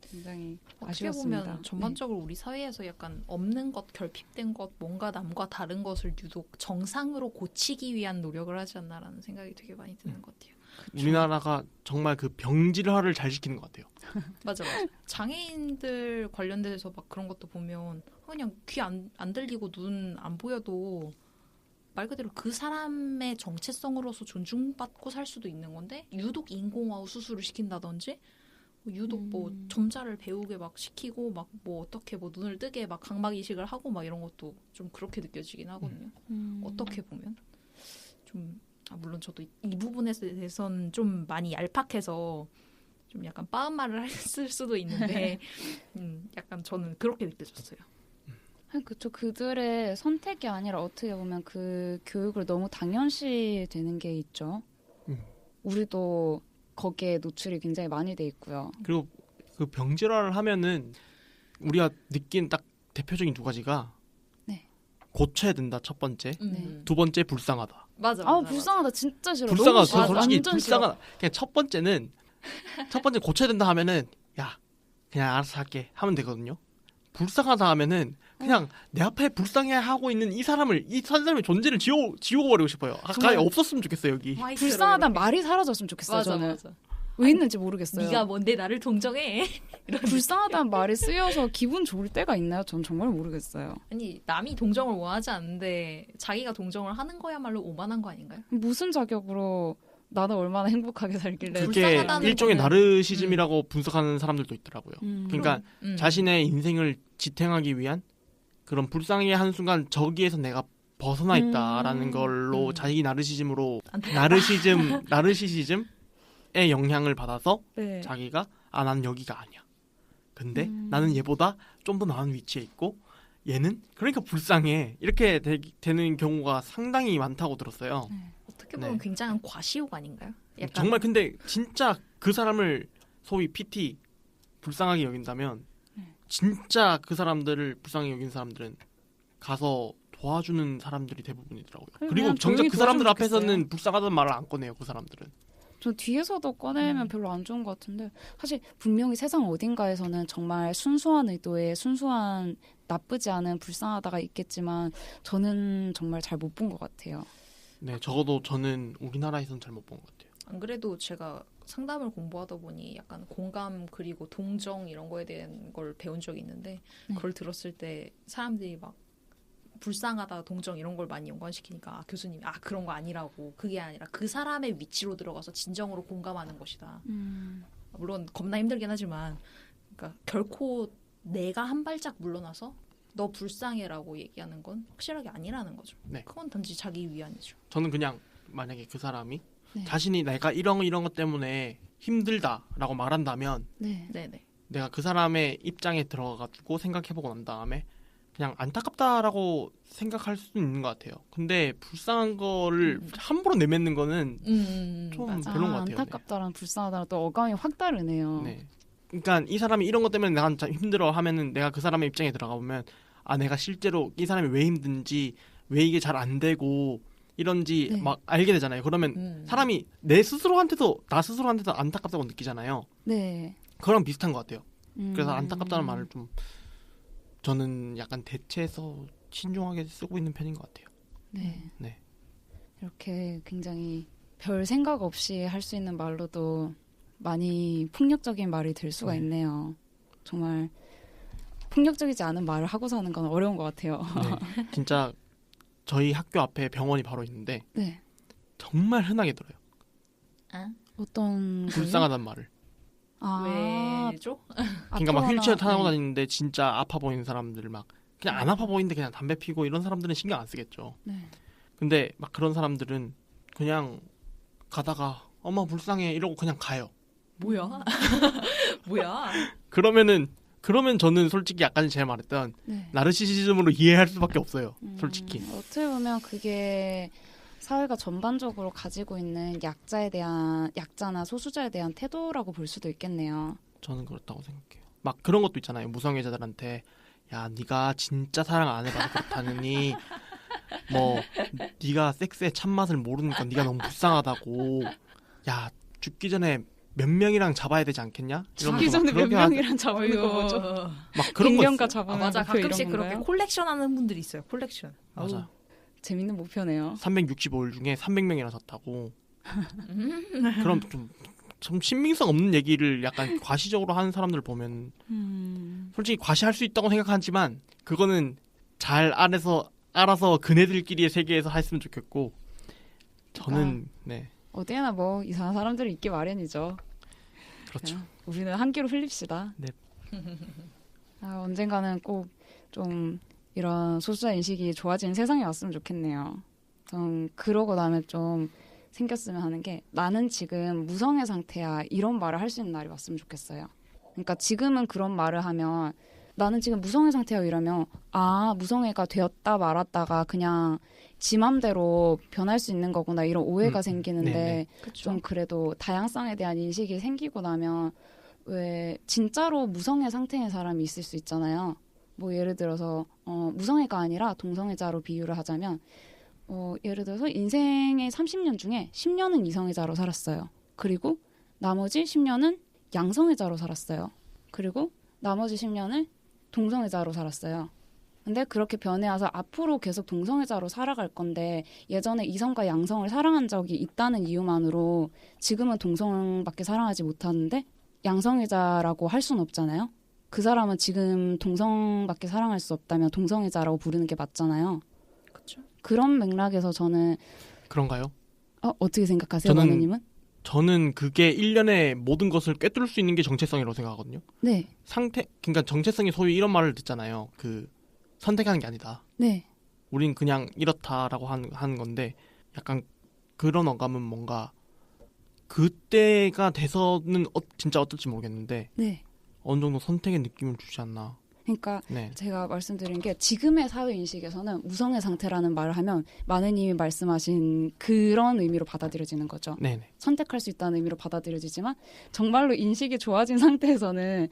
굉장히 어떻게 아쉬웠습니다. 보면 전반적으로 우리 사회에서 약간 없는 것, 결핍된 것, 뭔가 남과 다른 것을 유독 정상으로 고치기 위한 노력을 하지 않나라는 생각이 되게 많이 드는 것 같아요. 우리나라가 정말 그 병질화를 잘 시키는 것 같아요. 맞아. 장애인들 관련돼서 막 그런 것도 보면 그냥 귀 안 들리고 눈 안 보여도 말 그대로 그 사람의 정체성으로서 존중받고 살 수도 있는 건데 유독 인공화후 수술을 시킨다든지 유독 뭐 점자를 배우게 막 시키고 막 뭐 어떻게 뭐 눈을 뜨게 막 각막 이식을 하고 막 이런 것도 좀 그렇게 느껴지긴 하거든요. 어떻게 보면 좀 물론 저도 이 부분에 대해서는 좀 많이 얄팍해서 좀 약간 빠은 말을 했을 수도 있는데 약간 저는 그렇게 느껴졌어요. 그렇죠. 그들의 선택이 아니라 어떻게 보면 그 교육을 너무 당연시 되는 게 있죠. 우리도 거기에 노출이 굉장히 많이 돼 있고요. 그리고 그 병질화를 하면은 우리가 느낀 딱 대표적인 두 가지가 네. 고쳐야 된다 첫 번째, 네. 두 번째 불쌍하다. 맞아. 불쌍하다 진짜 싫어. 불쌍하다. 너무 저 솔직히 완전 불쌍하다. 그냥 첫 번째 고쳐야 된다 하면은 야 그냥 알아서 할게 하면 되거든요. 불쌍하다 하면은 그냥 내 앞에 불쌍해하고 있는 이 사람의 존재를 지워버리고 싶어요. 아까 없었으면 좋겠어요 여기. 불쌍하다는 말이 사라졌으면 좋겠어요. 맞아, 저는 맞아. 왜 있는지 모르겠어요. 네가 뭔데 나를 동정해? 불쌍하다는 말이 쓰여서 기분 좋을 때가 있나요? 전 정말 모르겠어요. 아니 남이 동정을 원하지 않는데 자기가 동정을 하는 거야말로 오만한 거 아닌가요? 무슨 자격으로 나는 얼마나 행복하게 살길래 그게 불쌍하다는 일종의 거는- 나르시즘이라고 분석하는 사람들도 있더라고요. 그러니까 자신의 인생을 지탱하기 위한 그런 불쌍의 한순간 저기에서 내가 벗어나 있다라는 걸로 자기 나르시즘의 영향을 받아서 네. 자기가 나는 여기가 아니야. 근데 나는 얘보다 좀 더 나은 위치에 있고 얘는 그러니까 불쌍해. 이렇게 되는 경우가 상당히 많다고 들었어요. 어떻게 보면 네. 굉장한 과시욕 아닌가요? 약간 정말 근데 진짜 그 사람을 소위 PT 불쌍하게 여긴다면 진짜 그 사람들을 불쌍하게 여긴 사람들은 가서 도와주는 사람들이 대부분이더라고요. 그리고 정작 그 사람들 앞에서는 불쌍하다는 말을 안 꺼내요. 그 사람들은. 저 뒤에서도 꺼내면 별로 안 좋은 것 같은데 사실 분명히 세상 어딘가에서는 정말 순수한 의도에 순수한 나쁘지 않은 불쌍하다가 있겠지만 저는 정말 잘 못 본 것 같아요. 네, 적어도 저는 우리나라에서는 잘 못 본 것 같아요. 안 그래도 제가 상담을 공부하다 보니 약간 공감 그리고 동정 이런 거에 대한 걸 배운 적이 있는데 그걸 들었을 때 사람들이 막 불쌍하다, 동정 이런 걸 많이 연관시키니까 교수님이 그런 거 아니라고 그게 아니라 그 사람의 위치로 들어가서 진정으로 공감하는 것이다. 물론 겁나 힘들긴 하지만 그러니까 결코 내가 한 발짝 물러나서 너 불쌍해라고 얘기하는 건 확실하게 아니라는 거죠. 네. 그건 단지 자기 위안이죠. 저는 그냥 만약에 그 사람이 자신이 내가 이런 것 때문에 힘들다라고 말한다면 내가 그 사람의 입장에 들어가가지고 생각해보고 난 다음에 그냥 안타깝다라고 생각할 수도 있는 것 같아요. 근데 불쌍한 거를 함부로 내뱉는 거는 좀 맞아. 별로인 것 같아요. 안타깝다랑 불쌍하다랑 또 어감이 확 다르네요. 네. 그러니까 이 사람이 이런 것 때문에 내가 힘들어 하면은 내가 그 사람의 입장에 들어가 보면 내가 실제로 이 사람이 왜 힘든지 왜 이게 잘 안 되고 이런지 막 알게 되잖아요. 그러면 사람이 나 스스로한테도 안타깝다고 느끼잖아요. 네. 그거랑 비슷한 것 같아요. 그래서 안타깝다는 말을 좀 저는 약간 대체해서 신중하게 쓰고 있는 편인 것 같아요. 네. 이렇게 굉장히 별 생각 없이 할 수 있는 말로도 많이 폭력적인 말이 될 수가 있네요. 정말 폭력적이지 않은 말을 하고 사는 건 어려운 것 같아요. 네. 진짜 저희 학교 앞에 병원이 바로 있는데 정말 흔하게 들어요. 어떤 불쌍하단 말을. 왜죠? 그러니까 막 휠체어 타고 다니는데 진짜 아파 보이는 사람들 막 그냥 안 아파 보이는데 그냥 담배 피고 이런 사람들은 신경 안 쓰겠죠. 근데 막 그런 사람들은 그냥 가다가 엄마 불쌍해 이러고 그냥 가요. 뭐야? 뭐야? 그러면 저는 솔직히 아까 제가 말했던 나르시시즘으로 이해할 수밖에 없어요. 솔직히. 어떻게 보면 그게 사회가 전반적으로 가지고 있는 약자나 소수자에 대한 태도라고 볼 수도 있겠네요. 저는 그렇다고 생각해요. 막 그런 것도 있잖아요. 무성애자들한테 야 네가 진짜 사랑 안 해봐서 그렇다느니 뭐 네가 섹스의 참맛을 모르니까 네가 너무 불쌍하다고 야 죽기 전에 몇 명이랑 잡아야 되지 않겠냐? 죽기 전에 몇 명이랑 잡는 거 뭐죠? 막 그런 거 있어요. 잡으면 맞아. 가끔씩 그렇게 콜렉션하는 분들이 있어요. 콜렉션. 맞아. 재밌는 목표네요. 365일 중에 300명이나 샀다고. 그럼 좀 신빙성 없는 얘기를 약간 과시적으로 하는 사람들 보면 솔직히 과시할 수 있다고 생각하지만 그거는 잘 알아서 그네들끼리의 세계에서 했으면 좋겠고 저는 어디에나 뭐 이상한 사람들이 있기 마련이죠. 그렇죠. 우리는 한 귀로 흘립시다. 네. 언젠가는 꼭 좀 이런 소수자 인식이 좋아지는 세상이 왔으면 좋겠네요. 전 그러고 나면 좀 생겼으면 하는 게 나는 지금 무성애 상태야 이런 말을 할 수 있는 날이 왔으면 좋겠어요. 그러니까 지금은 그런 말을 하면 나는 지금 무성애 상태야 이러면 무성애가 되었다 말았다가 그냥 지 맘대로 변할 수 있는 거구나 이런 오해가 생기는데 좀 그래도 다양성에 대한 인식이 생기고 나면 왜 진짜로 무성애 상태인 사람이 있을 수 있잖아요. 뭐 예를 들어서 무성애가 아니라 동성애자로 비유를 하자면 예를 들어서 인생의 30년 중에 10년은 이성애자로 살았어요. 그리고 나머지 10년은 양성애자로 살았어요. 그리고 나머지 10년을 동성애자로 살았어요. 근데 그렇게 변해와서 앞으로 계속 동성애자로 살아갈 건데 예전에 이성과 양성을 사랑한 적이 있다는 이유만으로 지금은 동성밖에 사랑하지 못하는데 양성애자라고 할 수는 없잖아요. 그 사람은 지금 동성밖에 사랑할 수 없다면 동성애자라고 부르는 게 맞잖아요. 그렇죠. 그런 맥락에서 저는 그런가요? 어떻게 생각하세요, 마누님은? 저는 그게 일련의 모든 것을 꿰뚫을 수 있는 게 정체성이라고 생각하거든요. 네. 그러니까 정체성이 소위 이런 말을 듣잖아요. 선택하는 게 아니다. 네. 우린 그냥 이렇다라고 하는 건데 약간 그런 어감은 뭔가 그때가 돼서는 진짜 어떨지 모르겠는데 어느 정도 선택의 느낌을 주지 않나. 그러니까 네. 제가 말씀드린 게 지금의 사회 인식에서는 무성의 상태라는 말을 하면 마느님이 말씀하신 그런 의미로 받아들여지는 거죠. 네네. 선택할 수 있다는 의미로 받아들여지지만 정말로 인식이 좋아진 상태에서는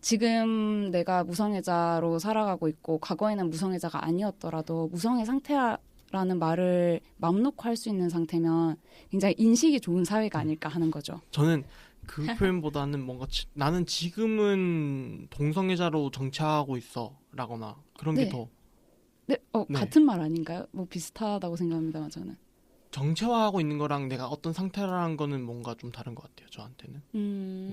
지금 내가 무성애자로 살아가고 있고 과거에는 무성애자가 아니었더라도 무성의 상태라는 말을 맘 놓고 할 수 있는 상태면 굉장히 인식이 좋은 사회가 아닐까 하는 거죠. 저는 그 표현보다는 뭔가 나는 지금은 동성애자로 정체하고 있어라거나 그런 네. 게 더 네, 네. 같은 말 아닌가요? 뭐 비슷하다고 생각합니다만 저는. 정체화하고 있는 거랑 내가 어떤 상태라는 거는 뭔가 좀 다른 것 같아요. 저한테는.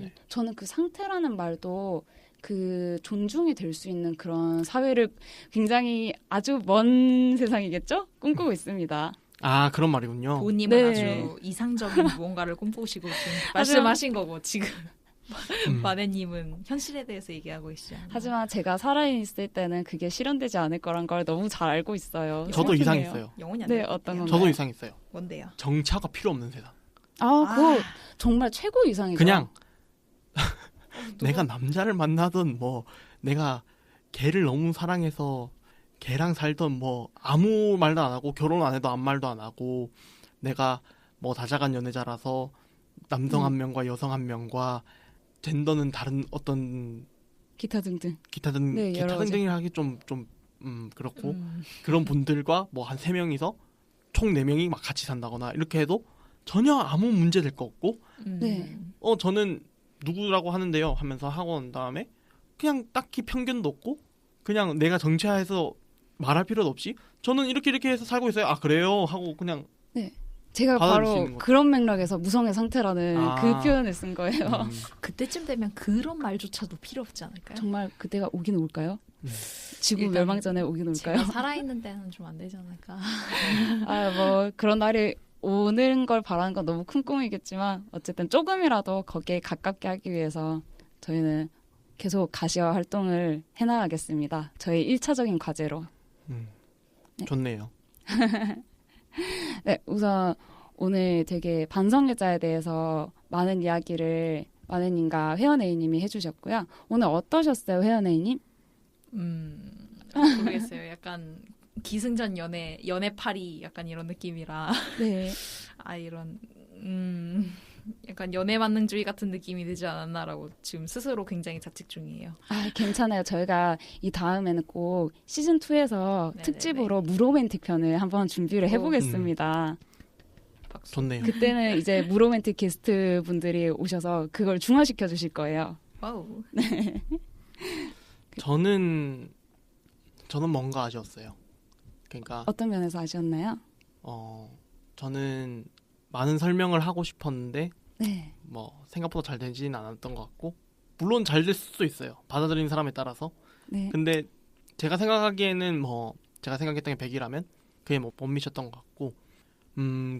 네. 저는 그 상태라는 말도 그 존중이 될 수 있는 그런 사회를 굉장히 아주 먼 세상이겠죠? 꿈꾸고 있습니다. 아, 그런 말이군요. 부모님은 네. 아주 이상적인 무언가를 꿈꾸시고 지금 말씀하신 거고 지금 마네님은 현실에 대해서 얘기하고 계시죠. 하지만 제가 살아있을 때는 그게 실현되지 않을 거란 걸 너무 잘 알고 있어요. 저도 슬프네요. 이상했어요. 영혼이 안 네, 될 것 어떤 같아요. 건가요? 저도 이상했어요. 뭔데요? 정차가 필요 없는 세상. 그거 정말 최고 이상이죠. 그냥 내가 남자를 만나든 뭐 내가 걔를 너무 사랑해서 걔랑 살던 뭐 아무 말도 안 하고 결혼 안 해도 아무 말도 안 하고 내가 뭐 다자간 연애자라서 남성 한 명과 여성 한 명과 젠더는 다른 어떤 기타 등등. 기타 네, 여러 가지. 등등을 하기 좀 그렇고 그런 분들과 뭐 한 3명이서 총 4명이 막 같이 산다거나 이렇게 해도 전혀 아무 문제 될 거 없고 네. 저는 누구라고 하는데요 하면서 하고 난 다음에 그냥 딱히 편견도 없고 그냥 내가 정체해서 말할 필요도 없이 저는 이렇게 해서 살고 있어요. 아 그래요? 하고 그냥 제가 받아들일 수 바로 있는 거죠. 그런 맥락에서 무성의 상태라는 아. 그 표현을 쓴 거예요. 그때쯤 되면 그런 말조차도 필요 없지 않을까요? 정말 그때가 오긴 올까요? 지구 일단 멸망 전에 오긴 올까요? 제가 살아있는 데는 좀 안 되지 않을까. 뭐 그런 날이 오는 걸 바라는 건 너무 큰 꿈이겠지만 어쨌든 조금이라도 거기에 가깝게 하기 위해서 저희는 계속 가시화 활동을 해나가겠습니다. 저희 1차적인 과제로. 좋네요. 네, 우선 오늘 되게 반성애자에 대해서 많은 이야기를 마네님과 회원 A님이 해주셨고요. 오늘 어떠셨어요, 회원 A님? 모르겠어요. 약간 기승전 연애파리 약간 이런 느낌이라. 네. 이런 약간 연애 만능주의 같은 느낌이 되지 않았나라고 지금 스스로 굉장히 자책 중이에요. 괜찮아요. 저희가 이 다음에는 꼭 시즌 2에서 네네네. 특집으로 무로맨틱 편을 한번 준비를 해보겠습니다. 박수. 좋네요. 그때는 이제 무로맨틱 게스트 분들이 오셔서 그걸 중화시켜 주실 거예요. 와우. 저는 뭔가 아쉬웠어요. 그러니까 어떤 면에서 아쉬웠나요? 저는 많은 설명을 하고 싶었는데 네. 뭐 생각보다 잘 되지는 않았던 것 같고 물론 잘 될 수도 있어요. 받아들이는 사람에 따라서. 네. 근데 제가 생각하기에는 제가 생각했던 게 100이라면 그게 못 미쳤던 것 같고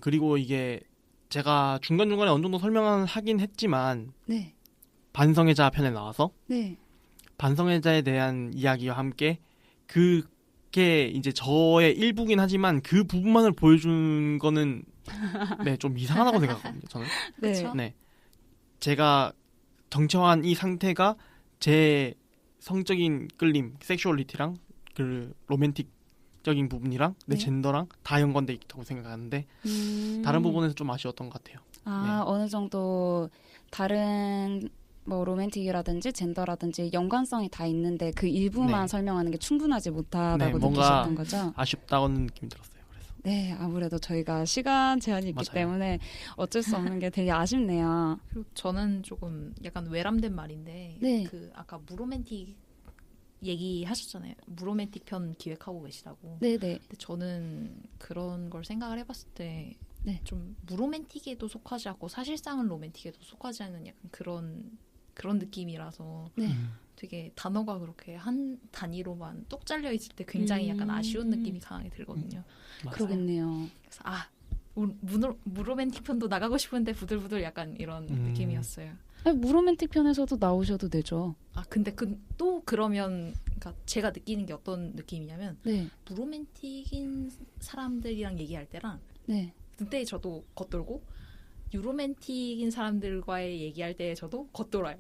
그리고 이게 제가 중간중간에 어느 정도 설명을 하긴 했지만 네. 반성애자 편에 나와서 네. 반성애자에 대한 이야기와 함께 그게 이제 저의 일부긴 하지만 그 부분만을 보여준 거는 좀 이상하다고 생각하거든요. 저는. 네. 그쵸? 네. 제가 정체화한 이 상태가 제 성적인 끌림, 섹슈얼리티랑 그 로맨틱적인 부분이랑 내 네. 젠더랑 다 연관돼 있다고 생각하는데 다른 부분에서 좀 아쉬웠던 것 같아요. 네. 어느 정도 다른 뭐 로맨틱이라든지 젠더라든지 연관성이 다 있는데 그 일부만 네. 설명하는 게 충분하지 못하다고 네, 뭔가 느끼셨던 거죠? 아쉽다는 느낌이 들었어요. 그래서 네, 아무래도 저희가 시간 제한이 있기 맞아요. 때문에 어쩔 수 없는 게 되게 아쉽네요. 그리고 저는 조금 약간 외람된 말인데 네. 그 아까 무로맨틱 얘기하셨잖아요. 무로맨틱 편 기획하고 계시다고. 네, 네. 근데 저는 그런 걸 생각을 해봤을 때 네. 좀 무로맨틱에도 속하지 않고 사실상은 로맨틱에도 속하지 않는 약간 그런 느낌이라서 네. 되게 단어가 그렇게 한 단위로만 똑 잘려 있을 때 굉장히 약간 아쉬운 느낌이 강하게 들거든요. 맞아요. 그러겠네요. 그래서 무로맨틱 편도 나가고 싶은데 부들부들 약간 이런 느낌이었어요. 무로맨틱 편에서도 나오셔도 되죠. 근데 또 그러면 그러니까 제가 느끼는 게 어떤 느낌이냐면 네, 무로맨틱인 사람들이랑 얘기할 때랑 네. 그때 저도 겉돌고 유로맨틱인 사람들과의 얘기할 때 저도 겉돌아요.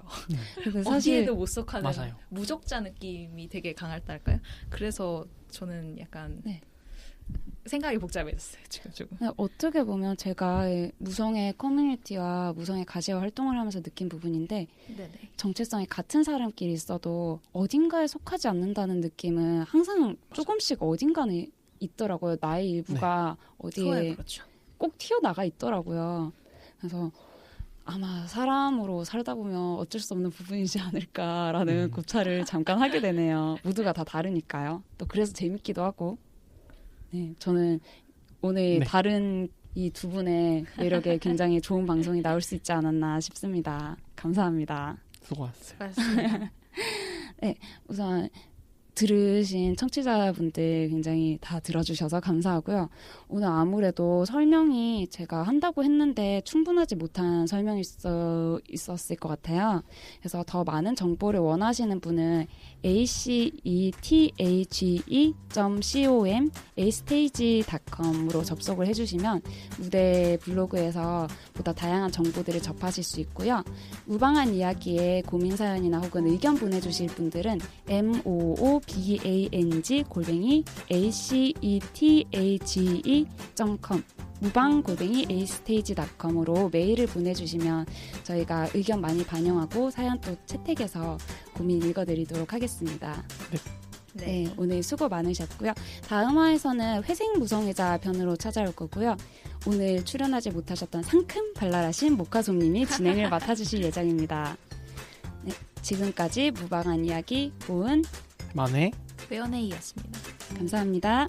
그리고 사실 어디에도 못 속하는 맞아요. 무적자 느낌이 되게 강할달까요? 그래서 저는 약간 생각이 복잡해졌어요. 지금 조금. 어떻게 보면 제가 무성의 커뮤니티와 무성의 가시화 활동을 하면서 느낀 부분인데 네네. 정체성이 같은 사람끼리 있어도 어딘가에 속하지 않는다는 느낌은 항상 조금씩 어딘가는 있더라고요. 나의 일부가 어디에 그렇죠. 꼭 튀어나가 있더라고요. 그래서 아마 사람으로 살다 보면 어쩔 수 없는 부분이지 않을까라는 고찰을 잠깐 하게 되네요. 모두가 다 다르니까요. 또 그래서 재밌기도 하고. 네, 저는 오늘 다른 이 두 분의 매력에 굉장히 좋은 방송이 나올 수 있지 않았나 싶습니다. 감사합니다. 수고하셨어요. 네, 우선 들으신 청취자분들 굉장히 다 들어주셔서 감사하고요. 오늘 아무래도 설명이 제가 한다고 했는데 충분하지 못한 설명이 있었을 것 같아요. 그래서 더 많은 정보를 원하시는 분은 acetage.com astage.com으로 접속을 해주시면 무대 블로그에서 보다 다양한 정보들을 접하실 수 있고요. 무방한 이야기에 고민 사연이나 혹은 의견 보내주실 분들은 moobang@acetage.com 무방@acetage.com으로 메일을 보내주시면 저희가 의견 많이 반영하고 사연 또 채택해서 고민 읽어드리도록 하겠습니다. 네, 오늘 수고 많으셨고요. 다음 화에서는 회색 무성애자 편으로 찾아올 거고요. 오늘 출연하지 못하셨던 상큼 발랄하신 모카솜님이 진행을 맡아주실 예정입니다. 네, 지금까지 무방한 이야기 보은 만회 외연혜이었습니다. 감사합니다.